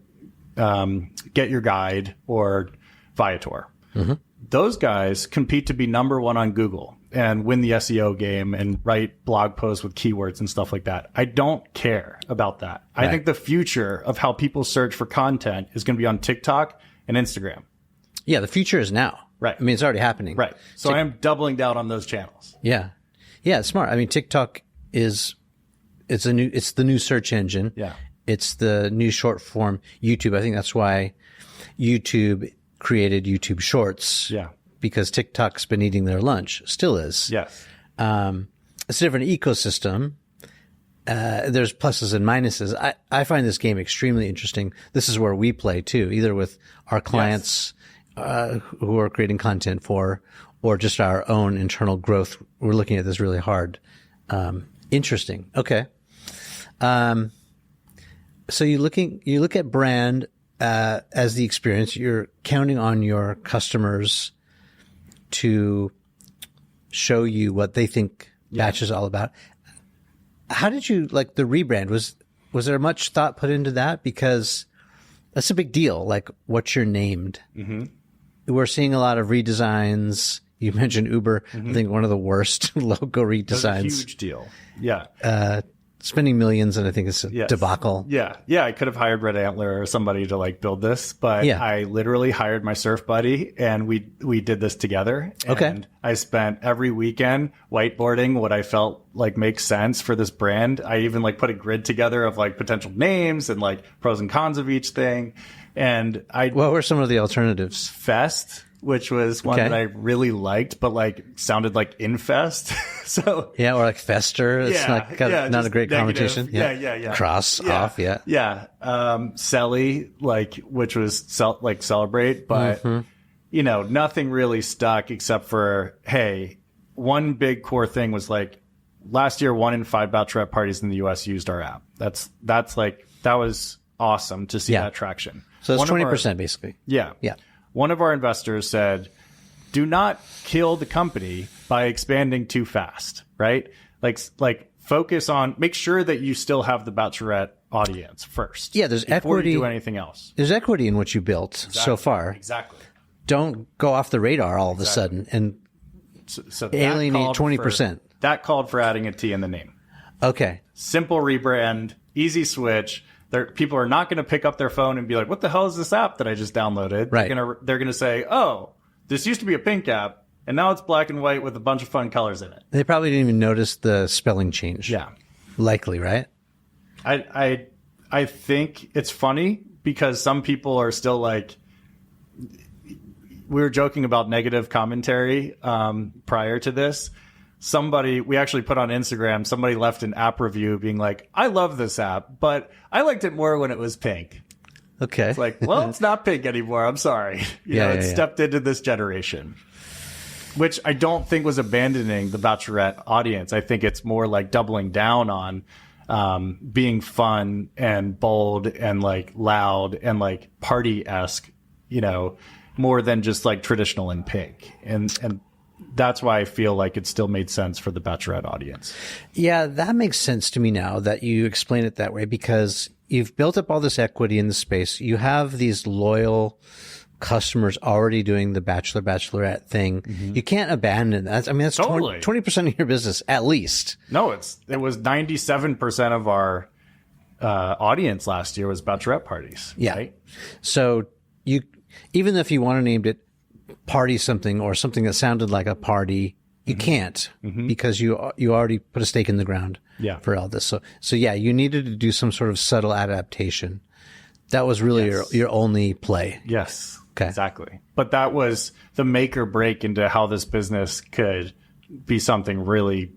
Get Your Guide or Viator. Mm-hmm. Those guys compete to be number 1 on Google and win the SEO game and write blog posts with keywords and stuff like that. I don't care about that. Right. I think the future of how people search for content is going to be on TikTok and Instagram.
Yeah, the future is now. Right. I mean, it's already happening.
Right. So I am doubling down on those channels.
Yeah. Yeah, it's smart. I mean, TikTok it's the new search engine.
Yeah.
It's the new short form YouTube. I think that's why YouTube created YouTube Shorts.
Yeah.
Because TikTok's been eating their lunch. Still is.
Yes.
It's a different ecosystem. There's pluses and minuses. I find this game extremely interesting. This is where we play too, either with our clients who are creating content for, or just our own internal growth. We're looking at this really hard. Interesting. Okay. So you look at brand as the experience. You're counting on your customers to show you what they think Batch is all about. How did you like the rebrand? Was there much thought put into that? Because that's a big deal. Like what you're named. Mm-hmm. We're seeing a lot of redesigns. You mentioned Uber. Mm-hmm. I think one of the worst logo redesigns.
That's a huge deal. Yeah.
Spending millions, and I think it's a debacle.
Yeah. I could have hired Red Antler or somebody to like build this, but I literally hired my surf buddy, and we did this together.
Okay.
And I spent every weekend whiteboarding what I felt like makes sense for this brand. I even like put a grid together of like potential names and like pros and cons of each thing. And
what were some of the alternatives?
Fest, which was one that I really liked, but like sounded like Infest. So
or like Fester. It's not a great connotation.
Yeah.
Cross off. Yeah.
Yeah. Selly, like, which was celebrate, but nothing really stuck except for, hey, one big core thing was like last year, 1 in 5 bachelorette parties in the US used our app. That's like, that was awesome to see that traction.
So it's 20% basically.
Yeah. One of our investors said, do not kill the company by expanding too fast, right? Like focus on, make sure that you still have the bachelorette audience first.
Yeah, there's
before
equity.
you do anything else.
There's equity in what you built so far.
Exactly.
Don't go off the radar all of a sudden and
So
alienate 20%.
That called for adding a T in the name.
Okay.
Simple rebrand, easy switch. People are not going to pick up their phone and be like, what the hell is this app that I just downloaded?
Right.
They're going to say, oh, this used to be a pink app, and now it's black and white with a bunch of fun colors in it.
They probably didn't even notice the spelling change.
Yeah.
Likely, right?
I think it's funny because some people are still like, we were joking about negative commentary prior to this. We actually put on Instagram, somebody left an app review being like, I love this app, but I liked it more when it was pink.
Okay.
It's like, well, it's not pink anymore. I'm sorry. It stepped into this generation, which I don't think was abandoning the Bachelorette audience. I think it's more like doubling down on being fun and bold and like loud and like party-esque, more than just like traditional in pink. And that's why I feel like it still made sense for the Bachelorette audience.
Yeah, that makes sense to me now that you explain it that way, because you've built up all this equity in the space. You have these loyal customers already doing the Bachelor, Bachelorette thing. Mm-hmm. You can't abandon that. I mean, that's
totally
20% of your business, at least.
No, it was 97% of our audience last year was Bachelorette parties.
Yeah.
Right?
So even if you want to name it party something or something that sounded like a party, you can't because you already put a stake in the ground for all this. So yeah, you needed to do some sort of subtle adaptation. That was really your only play.
Yes,
okay.
Exactly. But that was the make or break into how this business could be something really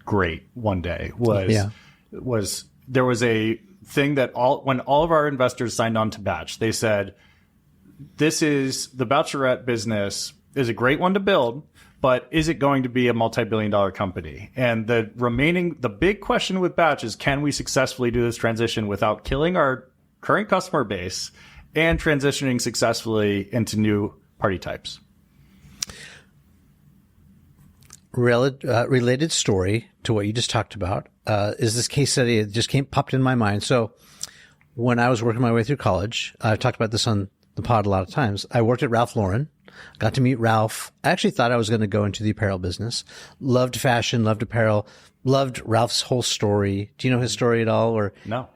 great one day. There was a thing that when all of our investors signed on to Batch, they said, the Bachelorette business is a great one to build, but is it going to be a multi-billion-dollar company? And the big question with Batch is, can we successfully do this transition without killing our current customer base and transitioning successfully into new party types?
Related story to what you just talked about is this case study that just popped in my mind. So when I was working my way through college, I've talked about this on the pod a lot of times. I worked at Ralph Lauren, got to meet Ralph. I actually thought I was going to go into the apparel business. Loved fashion, loved apparel, loved Ralph's whole story. Do you know his story at all? Or
no.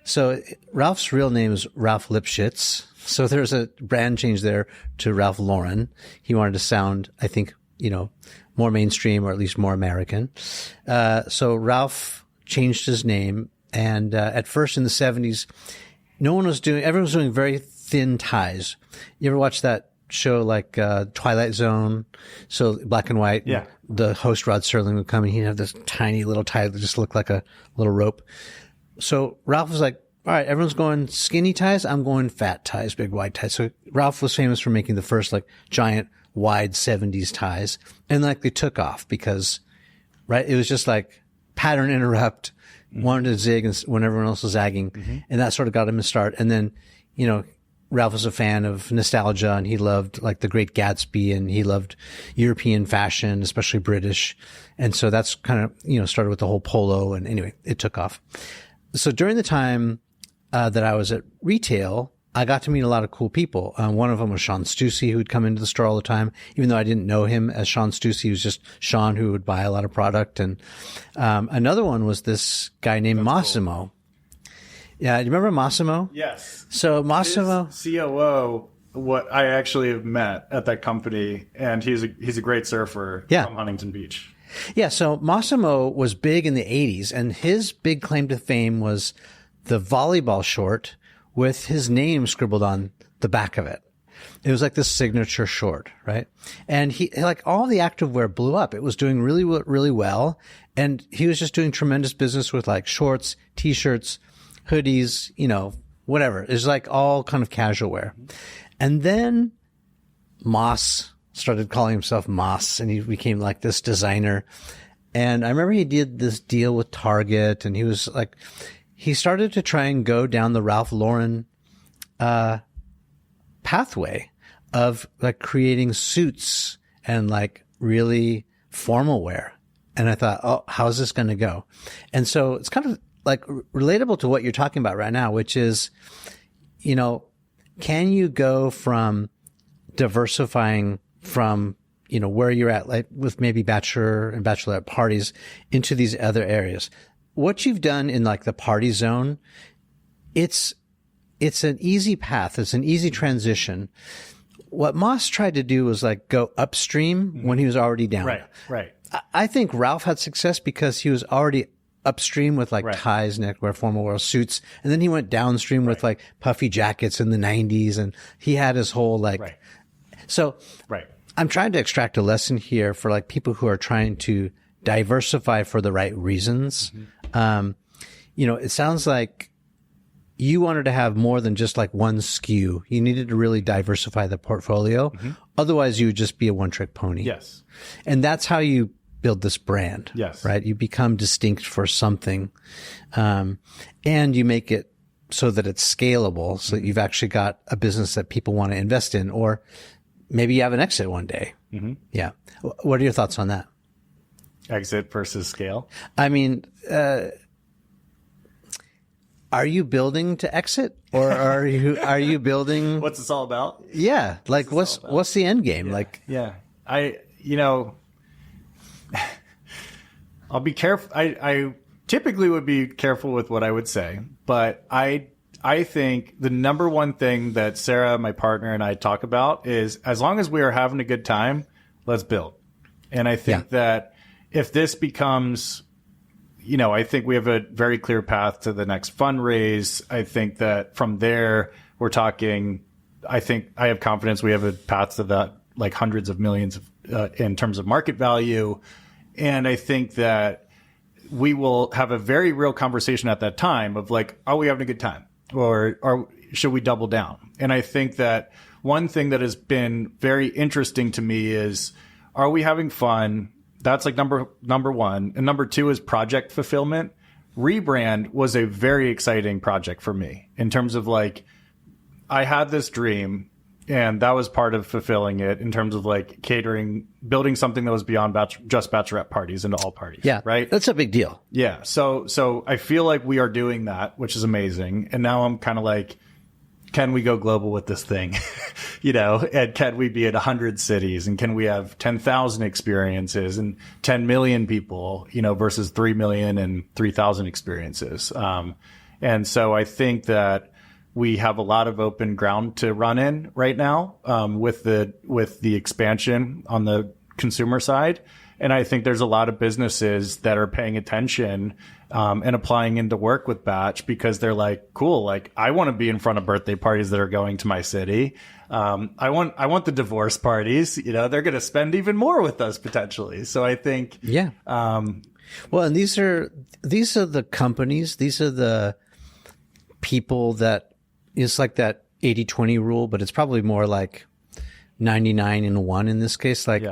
So Ralph's real name is Ralph Lipschitz. So there's a brand change there to Ralph Lauren. He wanted to sound, I think, more mainstream or at least more American. So Ralph changed his name. And at first in the 70s, everyone was doing very thin ties. You ever watch that show like Twilight Zone? So black and white.
Yeah.
The host Rod Serling would come and he'd have this tiny little tie that just looked like a little rope. So Ralph was like, all right, everyone's going skinny ties. I'm going fat ties, big wide ties. So Ralph was famous for making the first like giant wide 70s ties. And like they took off because, right, it was just like pattern interrupt, wanted to zig when everyone else was zagging. Mm-hmm. And that sort of got him a start. And then, Ralph was a fan of nostalgia and he loved like the Great Gatsby and he loved European fashion, especially British. And so that's kind of, started with the whole polo. And anyway, it took off. So during the time that I was at retail, I got to meet a lot of cool people. One of them was Sean Stussy, who would come into the store all the time, even though I didn't know him as Sean Stussy. He was just Sean who would buy a lot of product. And another one was this guy named Massimo. Cool. Yeah, do you remember Massimo?
Yes.
So Massimo,
his COO, what I actually have met at that company, and he's a great surfer from Huntington Beach.
Yeah, so Massimo was big in the 80s, and his big claim to fame was the volleyball short with his name scribbled on the back of it. It was like this signature short, right? And he, like all the activewear blew up. It was doing really, really well. And he was just doing tremendous business with like shorts, t-shirts, hoodies, whatever. It's like all kind of casual wear. And then Moss started calling himself Moss, and he became like this designer. And I remember he did this deal with Target, and he started to try and go down the Ralph Lauren pathway of like creating suits and like really formal wear. And I thought, oh, how's this going to go? And so it's kind of like relatable to what you're talking about right now, which is, can you go from diversifying from, where you're at, like with maybe bachelor and bachelorette parties into these other areas? What you've done in like the party zone, it's an easy path. It's an easy transition. What Moss tried to do was like go upstream when he was already down.
Right.
I think Ralph had success because he was already upstream with like ties, neckwear, formal wear, suits. And then he went downstream with like puffy jackets in the 90s. And he had his whole like, so I'm trying to extract a lesson here for like people who are trying to diversify for the right reasons. It sounds like you wanted to have more than just like one SKU. You needed to really diversify the portfolio. Otherwise, you would just be a one-trick pony.
Yes.
And that's how you build this brand.
Yes.
Right? You become distinct for something. And you make it so that it's scalable, so that you've actually got a business that people want to invest in, or maybe you have an exit one day. Yeah. What are your thoughts on that?
Exit versus scale?
I mean, are you building to exit, or are you building?
What's this all about?
Yeah, like what's the end game?
I'll be careful. I typically would be careful with what I would say, but I think the number one thing that Sarah, my partner, and I talk about is as long as we are having a good time, let's build. And I think that if this becomes, I think we have a very clear path to the next fundraise. I think that from there, we're talking, I have confidence we have a path to that, like hundreds of millions in terms of market value. And I think that we will have a very real conversation at that time of like, are we having a good time? Or should we double down? And I think that one thing that has been very interesting to me is, are we having fun? That's like number one. And number two is project fulfillment. Rebrand was a very exciting project for me in terms of like, I had this dream and that was part of fulfilling it in terms of like catering, building something that was beyond just bachelorette parties into all parties. Yeah. Right.
That's a big deal.
Yeah. So I feel like we are doing that, which is amazing. And now I'm kind of like, can we go global with this thing? And can we be at 100 cities, and can we have 10,000 experiences and 10 million people, versus 3 million and 3,000 experiences. And so I think that we have a lot of open ground to run in right now, with the expansion on the consumer side. And I think there's a lot of businesses that are paying attention and applying into work with Batch because they're like, cool, like I want to be in front of birthday parties that are going to my city. I want the divorce parties. They're going to spend even more with us potentially. So I think,
well, and these are the companies, these are the people that it's like that 80-20 rule, but it's probably more like 99-1 in this case. Like,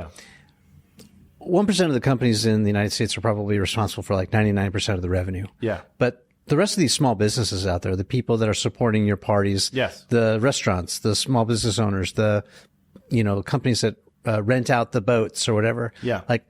1% of the companies in the United States are probably responsible for like 99% of the revenue.
Yeah.
But the rest of these small businesses out there, the people that are supporting your parties, the restaurants, the small business owners, the, companies that rent out the boats or whatever.
Yeah.
Like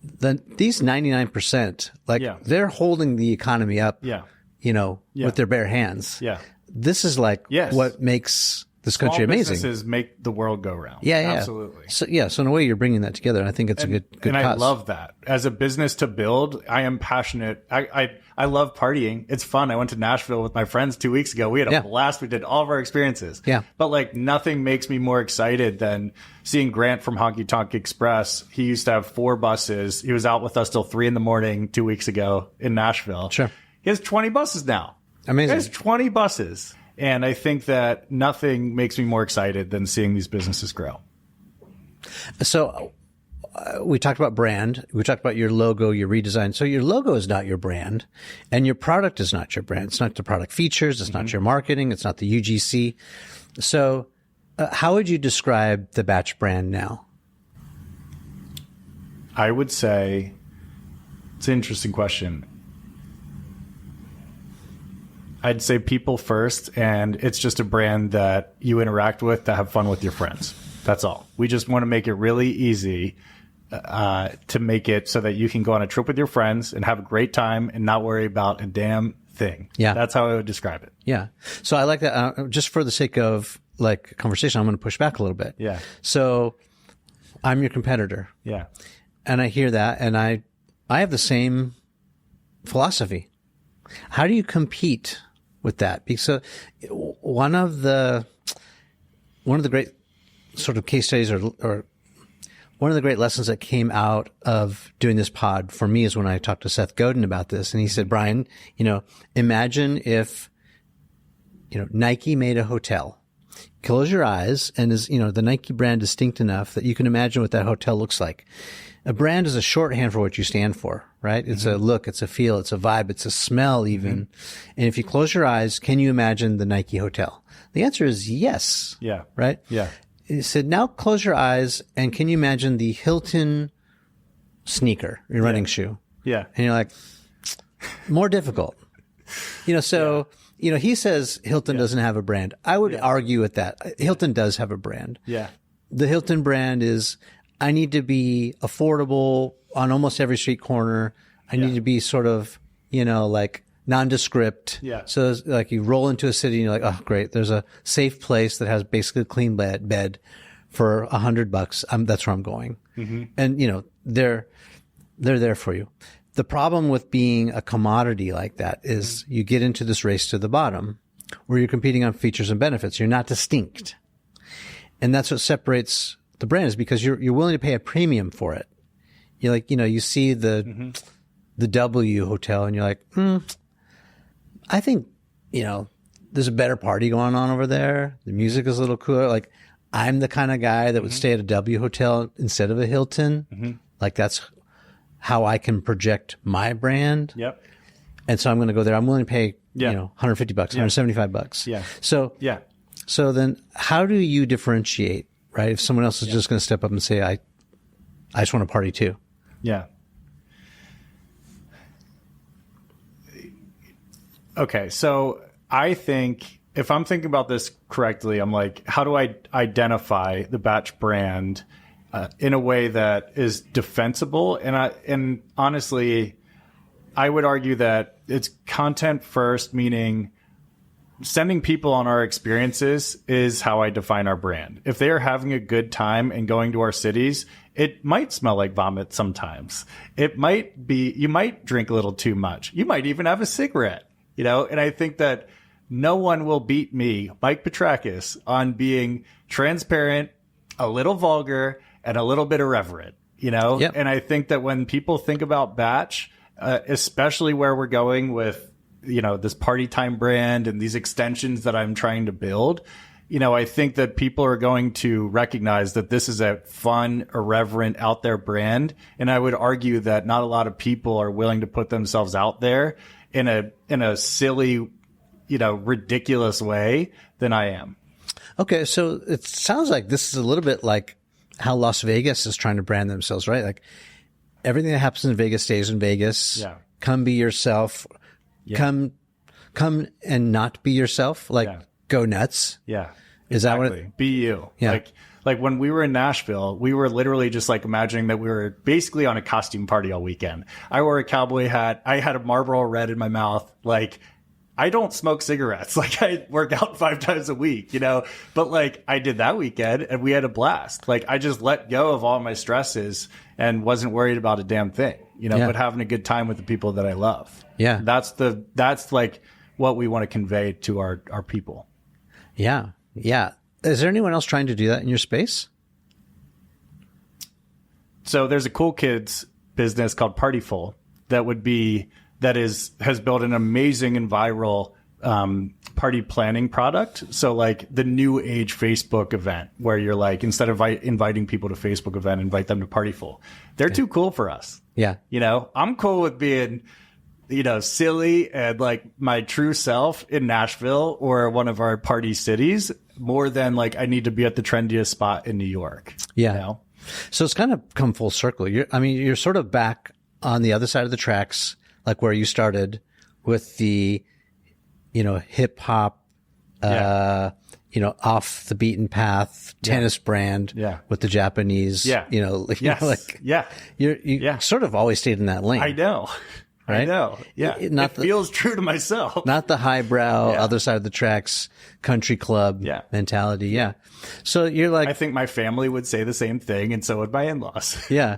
these 99%, like they're holding the economy up, with their bare hands.
Yeah.
This is like what makes this country amazing.
Businesses make the world go round.
Yeah,
absolutely.
So in a way, you're bringing that together, and I think it's a good
and
cause.
I love that. As a business to build, I am passionate. I love partying. It's fun. I went to Nashville with my friends 2 weeks ago. We had a blast. We did all of our experiences.
Yeah.
But like nothing makes me more excited than seeing Grant from Honky Tonk Express. He used to have 4 buses. He was out with us till 3 a.m. 2 weeks ago in Nashville.
Sure.
He has 20 buses now.
Amazing.
He has 20 buses. And I think that nothing makes me more excited than seeing these businesses grow.
So we talked about brand. We talked about your logo, your redesign. So your logo is not your brand, and your product is not your brand. It's not the product features. It's not your marketing. It's not the UGC. So how would you describe the Batch brand now?
I would say it's an interesting question. I'd say people first, and it's just a brand that you interact with to have fun with your friends. That's all. We just want to make it really easy to make it so that you can go on a trip with your friends and have a great time and not worry about a damn thing.
Yeah.
That's how I would describe it.
Yeah. So I like that. Just for the sake of like conversation, I'm going to push back a little bit.
Yeah.
So I'm your competitor.
Yeah.
And I hear that, and I have the same philosophy. How do you compete with that? Because one of the great sort of case studies or one of the great lessons that came out of doing this pod for me is when I talked to Seth Godin about this, and he said, Brian, imagine if, Nike made a hotel. Close your eyes, and the Nike brand distinct enough that you can imagine what that hotel looks like. A brand is a shorthand for what you stand for, right? It's a look, it's a feel, it's a vibe, it's a smell even. And if you close your eyes, can you imagine the Nike hotel? The answer is yes.
Yeah.
Right?
Yeah.
He said, now close your eyes and can you imagine the Hilton sneaker, your running shoe?
Yeah.
And you're like, more difficult. He says Hilton doesn't have a brand. I would argue with that. Hilton does have a brand.
Yeah.
The Hilton brand is, I need to be affordable on almost every street corner. I need to be sort of, like nondescript.
Yeah.
So like you roll into a city and you're like, oh, great. There's a safe place that has basically a clean bed for $100. That's where I'm going. Mm-hmm. And, they're there for you. The problem with being a commodity like that is you get into this race to the bottom where you're competing on features and benefits. You're not distinct. And that's what separates the brand, is because you're willing to pay a premium for it. You're like, you see the W hotel and you're like, I think, there's a better party going on over there. The music is a little cooler. Like, I'm the kind of guy that would stay at a W hotel instead of a Hilton. Like, that's how I can project my brand.
Yep.
And so I'm going to go there. I'm willing to pay, $150, $175.
Yeah.
So then how do you differentiate, right? If someone else is just going to step up and say, I just want to party too.
Yeah. Okay. So I think if I'm thinking about this correctly, I'm like, how do I identify the Batch brand in a way that is defensible? And honestly, I would argue that it's content first, meaning sending people on our experiences is how I define our brand. If they are having a good time and going to our cities, it might smell like vomit sometimes. It might be, you might drink a little too much. You might even have a cigarette, and I think that no one will beat me, Mike Petrakis, on being transparent, a little vulgar, and a little bit irreverent,
Yep.
And I think that when people think about Batch, especially where we're going with, this party time brand and these extensions that I'm trying to build, I think that people are going to recognize that this is a fun, irreverent, out there brand. And I would argue that not a lot of people are willing to put themselves out there in a silly, ridiculous way than I am.
Okay. So it sounds like this is a little bit like how Las Vegas is trying to brand themselves, right? Like everything that happens in Vegas stays in Vegas.
Yeah.
Come be yourself. Yeah. Come and not be yourself. Like go nuts.
Yeah.
Is that what it,
be you?
Yeah.
Like when we were in Nashville, we were literally just like imagining that we were basically on a costume party all weekend. I wore a cowboy hat. I had a Marlboro Red in my mouth. Like, I don't smoke cigarettes. Like, I work out 5 times a week, but like I did that weekend and we had a blast. Like, I just let go of all my stresses and wasn't worried about a damn thing, but having a good time with the people that I love.
Yeah.
That's like what we want to convey to our people.
Yeah. Yeah. Is there anyone else trying to do that in your space?
So there's a cool kids business called Partyful has built an amazing and viral party planning product. So like the new age Facebook event where you're like, instead of inviting people to Facebook event, invite them to Partyful. They're too cool for us.
Yeah.
I'm cool with being, silly and like my true self in Nashville or one of our party cities more than like I need to be at the trendiest spot in New York.
Yeah. So it's kind of come full circle. You're sort of back on the other side of the tracks, like where you started with the, hip hop, off the beaten path tennis brand with the Japanese, you sort of always stayed in that lane.
I know. Right? I know. Yeah. It feels true to myself.
Not the highbrow, other side of the tracks, country club mentality. Yeah. So you're like,
I think my family would say the same thing, and so would my in-laws.
Yeah.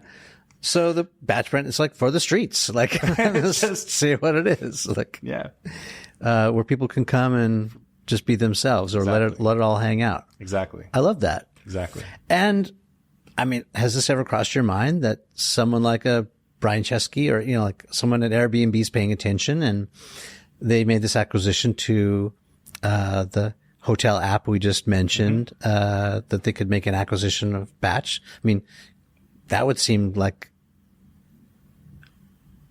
So the batch brand is like for the streets. Like, just say what it is. Like, where people can come and just be themselves or let it all hang out.
Exactly.
I love that.
Exactly.
And I mean, has this ever crossed your mind that someone like a Brian Chesky or, like someone at Airbnb is paying attention and they made this acquisition to, the hotel app we just mentioned, that they could make an acquisition of batch? I mean, that would seem like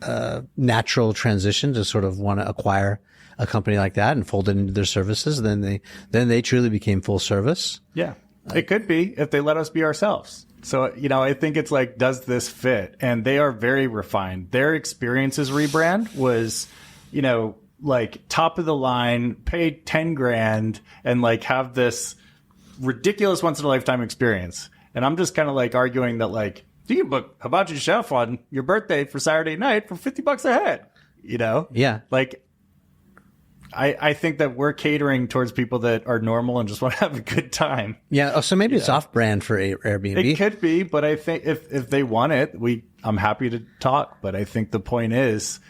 a natural transition to sort of want to acquire a company like that and fold it into their services. Then they truly became full service.
Yeah. It could be if they let us be ourselves. So, I think it's like, does this fit? And they are very refined. Their Experiences rebrand was, like top of the line, pay 10 grand and like have this ridiculous once in a lifetime experience. And I'm just kind of like arguing that like, you can book Hibachi Chef on your birthday for Saturday night for $50 a head,
Yeah.
Like, I think that we're catering towards people that are normal and just want to have a good time.
Yeah. Oh, so maybe it's off brand for Airbnb.
It could be, but I think if they want it, I'm happy to talk. But I think the point is,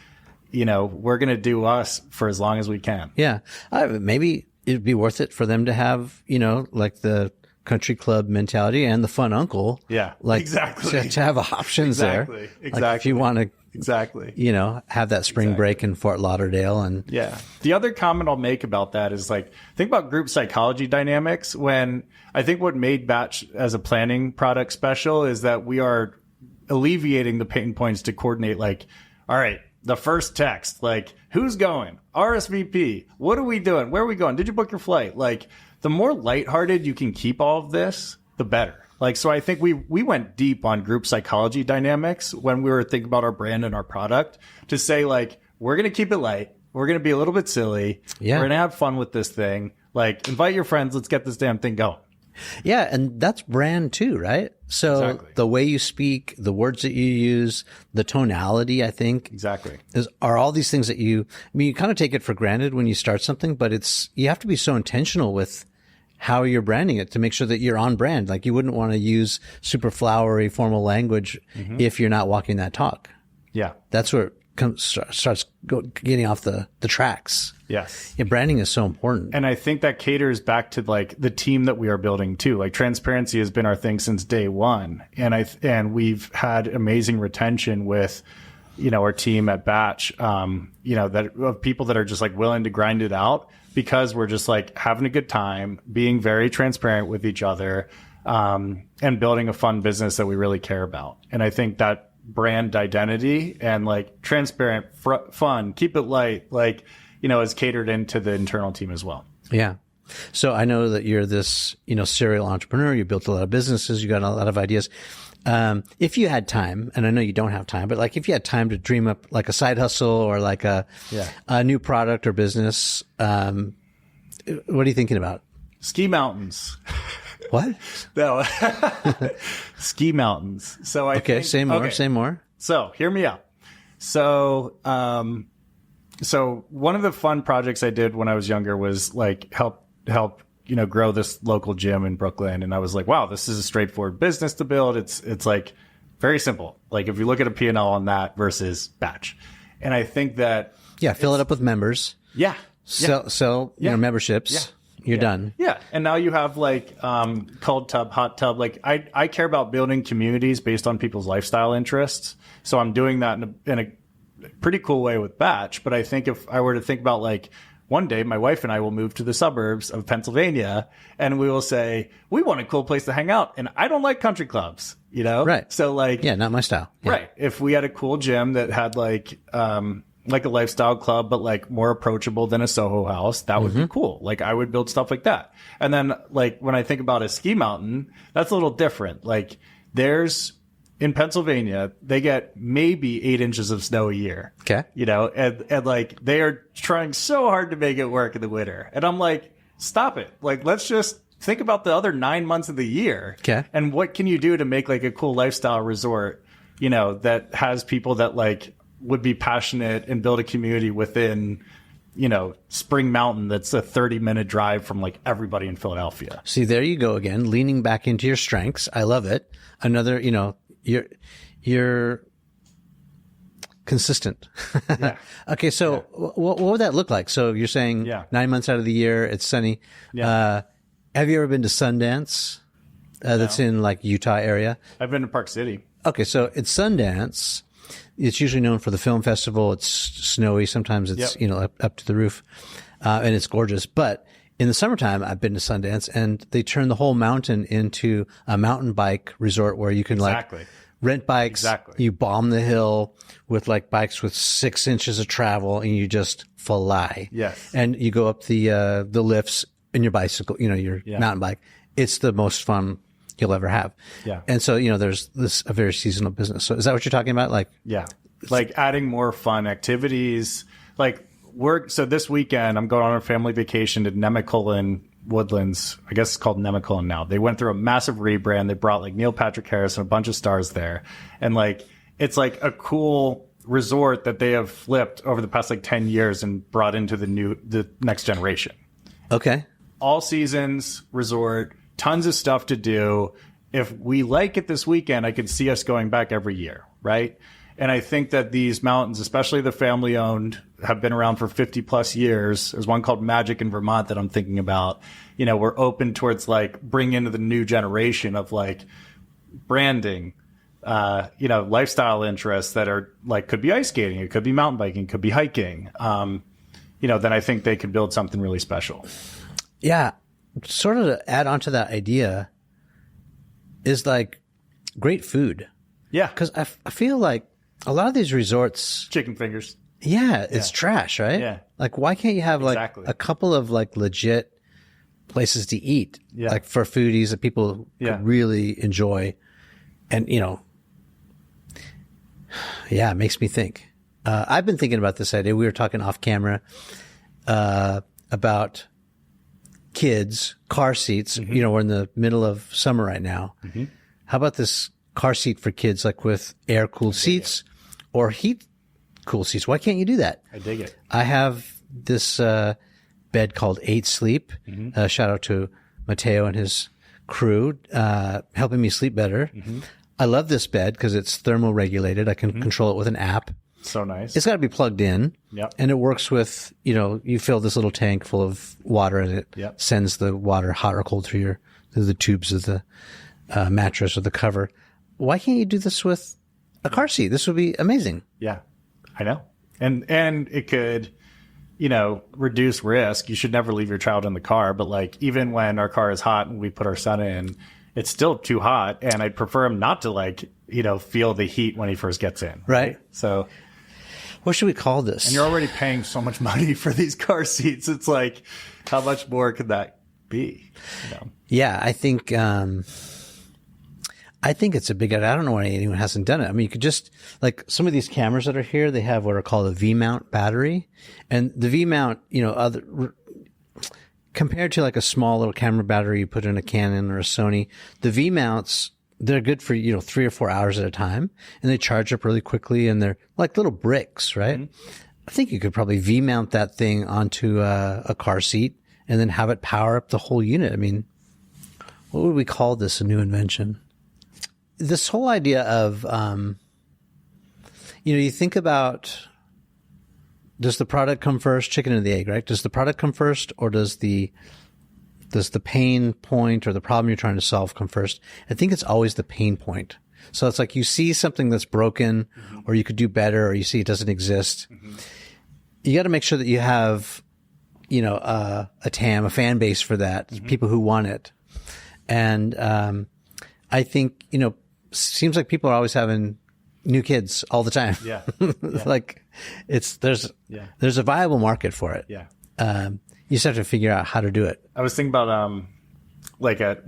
we're going to do us for as long as we can.
Yeah. Maybe it'd be worth it for them to have, like the country club mentality and the fun uncle.
Yeah.
Like
exactly.
to have options there.
Exactly.
Like if you want to.
Exactly.
Have that spring break in Fort Lauderdale and
The other comment I'll make about that is like, think about group psychology dynamics. When I think what made Batch as a planning product special is that we are alleviating the pain points to coordinate like, all right, the first text, like who's going? RSVP. What are we doing? Where are we going? Did you book your flight? Like the more lighthearted you can keep all of this, the better. Like, so I think we went deep on group psychology dynamics when we were thinking about our brand and our product to say like, we're going to keep it light. We're going to be a little bit silly. Yeah. We're going to have fun with this thing. Like invite your friends. Let's get this damn thing going.
Yeah. And that's brand too, right? So the way you speak, the words that you use, the tonality, I think.
Exactly.
Are all these things that you kind of take it for granted when you start something, but you have to be so intentional with how you're branding it to make sure that you're on brand. Like you wouldn't want to use super flowery formal language if you're not walking that talk.
Yeah.
That's where it starts getting off the tracks.
Yes.
Yeah, branding is so important.
And I think that caters back to like the team that we are building too. Like transparency has been our thing since day one. And we've had amazing retention with, our team at Batch, that of people that are just like willing to grind it out. Because we're just like having a good time, being very transparent with each other, and building a fun business that we really care about. And I think that brand identity and like transparent, fun, keep it light, like, is catered into the internal team as well.
Yeah. So I know that you're this, serial entrepreneur. You built a lot of businesses. You got a lot of ideas. If you had time, and I know you don't have time, but like if you had time to dream up like a side hustle or like a new product or business, what are you thinking about?
Ski mountains.
What?
No. Ski mountains. So I think,
say more.
So hear me out. So one of the fun projects I did when I was younger was like help grow this local gym in Brooklyn. And I was like, wow, this is a straightforward business to build. It's like very simple. Like if you look at a P&L on that versus Batch. And I think that.
Yeah. Fill it up with members.
Yeah.
Sell memberships. Yeah. You're done.
Yeah. And now you have like, cold tub, hot tub. Like I care about building communities based on people's lifestyle interests. So I'm doing that in a pretty cool way with Batch. But I think if I were to think about like, one day, my wife and I will move to the suburbs of Pennsylvania, and we will say, we want a cool place to hang out. And I don't like country clubs,
Right.
So like,
yeah, not my style. Yeah.
Right. If we had a cool gym that had like a lifestyle club, but like more approachable than a Soho house, that would be cool. Like I would build stuff like that. And then like when I think about a ski mountain, that's a little different. Like in Pennsylvania, they get maybe 8 inches of snow a year.
Okay.
And like they are trying so hard to make it work in the winter. And I'm like, stop it. Like, let's just think about the other 9 months of the year.
Okay.
And what can you do to make like a cool lifestyle resort, you know, that has people that like would be passionate and build a community within, you know, Spring Mountain that's a 30-minute drive from like everybody in Philadelphia.
See, there you go again, leaning back into your strengths. I love it. Another, you know, you're consistent.
Yeah.
Okay, so what would that look like? So you're saying 9 months out of the year, it's sunny.
Yeah.
Have you ever been to Sundance? That's in like Utah area.
I've been to Park City.
Okay, so it's Sundance. It's usually known for the film festival. It's snowy. Sometimes it's, you know, up to the roof. And it's gorgeous. But in the summertime, I've been to Sundance, and they turn the whole mountain into a mountain bike resort where you can like rent bikes.
Exactly.
You bomb the hill with like bikes with 6 inches of travel, and you just fly.
Yes.
And you go up the lifts in your bicycle, you know, your mountain bike. It's the most fun you'll ever have.
Yeah.
And so, you know, there's a very seasonal business. So is that what you're talking about? Like,
like adding more fun activities. Like so this weekend, I'm going on a family vacation to Nemacolin Woodlands. I guess it's called Nemacolin now. They went through a massive rebrand. They brought like Neil Patrick Harris and a bunch of stars there. And like, it's like a cool resort that they have flipped over the past like 10 years and brought into the next generation.
Okay.
All seasons resort, tons of stuff to do. If we like it this weekend, I could see us going back every year, right? And I think that these mountains, especially the family owned, have been around for 50 plus years. There's one called Magic in Vermont that I'm thinking about. You know, we're open towards like bringing into the new generation of like branding, you know, lifestyle interests that are like, could be ice skating, it could be mountain biking, could be hiking. You know, then I think they could build something really special.
Yeah. Sort of to add on to that idea is like great food.
Yeah.
Because I feel like a lot of these resorts,
chicken fingers.
Yeah, it's trash, right?
Yeah.
Like, why can't you have like a couple of like legit places to eat, like for foodies that people could really enjoy? And, you know, it makes me think. I've been thinking about this idea. We were talking off camera about kids, car seats. You know, we're in the middle of summer right now. How about this car seat for kids, like with air cooled seats or heat cool seats? Why can't you do that?
I dig it.
I have this bed called 8 Sleep. Shout out to Mateo and his crew, helping me sleep better. I love this bed because it's thermoregulated. I can control it with an app.
So nice.
It's got to be plugged in. And it works with, you know, you fill this little tank full of water and it sends the water hot or cold through the tubes of the mattress or the cover. Why can't you do this with a car seat? This would be amazing.
Yeah, I know. And it could, you know, reduce risk. You should never leave your child in the car. But like, even when our car is hot and we put our son in, it's still too hot. And I'd prefer him not to like, you know, feel the heat when he first gets in.
Right.
So
what should we call this?
And you're already paying so much money for these car seats. It's like, how much more could that be? You know?
Yeah, I think it's a big idea. I don't know why anyone hasn't done it. I mean, you could just, like some of these cameras that are here, they have what are called a V-mount battery. And the V-mount, you know, compared to like a small little camera battery you put in a Canon or a Sony, the V-mounts, they're good for, you know, 3 or 4 hours at a time, and they charge up really quickly, and they're like little bricks, right? I think you could probably V-mount that thing onto a car seat and then have it power up the whole unit. I mean, what would we call this, a new invention? This whole idea of, you know, you think about, does the product come first, chicken and the egg, right? Does the product come first, or does the pain point or the problem you're trying to solve come first? I think it's always the pain point. So it's like you see something that's broken, or you could do better, or you see it doesn't exist. You got to make sure that you have, you know, a TAM, a fan base for that, people who want it. And I think, you know, seems like people are always having new kids all the time.
Yeah.
Like there's a viable market for it.
Yeah.
You just have to figure out how to do it.
I was thinking about,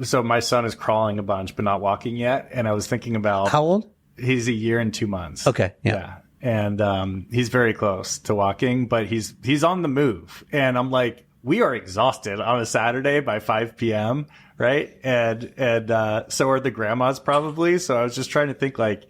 so my son is crawling a bunch, but not walking yet. And I was thinking about
how old?
He's 1 year and 2 months.
Okay. Yeah.
And, he's very close to walking, but he's on the move. And I'm like, we are exhausted on a Saturday by 5 p.m., right? And so are the grandmas probably. So I was just trying to think like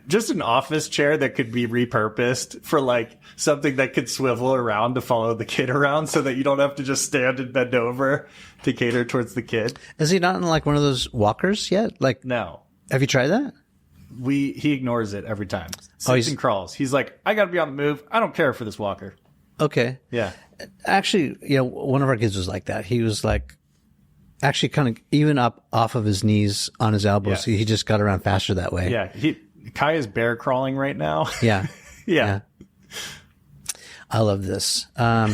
just an office chair that could be repurposed for like something that could swivel around to follow the kid around so that you don't have to just stand and bend over to cater towards the kid.
Is he not in like one of those walkers yet? Like,
No.
have you tried that?
He ignores it every time. Sits and crawls. He's like, I got to be on the move. I don't care for this walker.
Okay.
Yeah.
Actually, one of our kids was like that. He was like, actually kind of even up off of his knees on his elbows.
Yeah.
He just got around faster that way.
Yeah. Kai is bear crawling right now.
Yeah.
Yeah.
I love this. All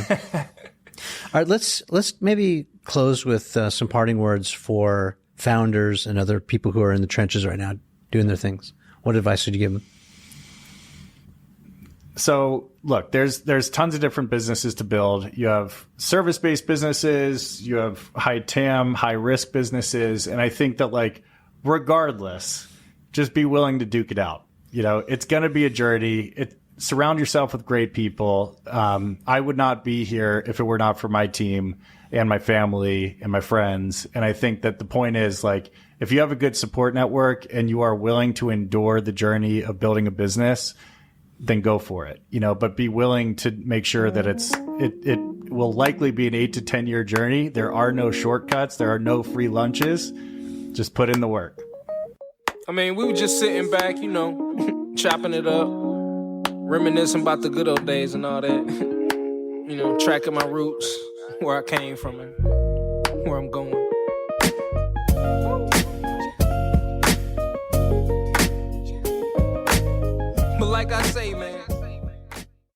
right, let's maybe close with some parting words for founders and other people who are in the trenches right now doing their things. What advice would you give them?
So look, there's tons of different businesses to build. You have service-based businesses, you have high TAM, high risk businesses. And I think that like, regardless, just be willing to duke it out. It's going to be a journey. Surround yourself with great people. I would not be here if it were not for my team and my family and my friends. And I think that the point is like, if you have a good support network and you are willing to endure the journey of building a business, then go for it, but be willing to make sure that it will likely be an 8 to 10 year journey. There are no shortcuts. There are no free lunches. Just put in the work.
I mean, we were just sitting back, chopping it up, reminiscing about the good old days and all that, tracking my roots, where I came from.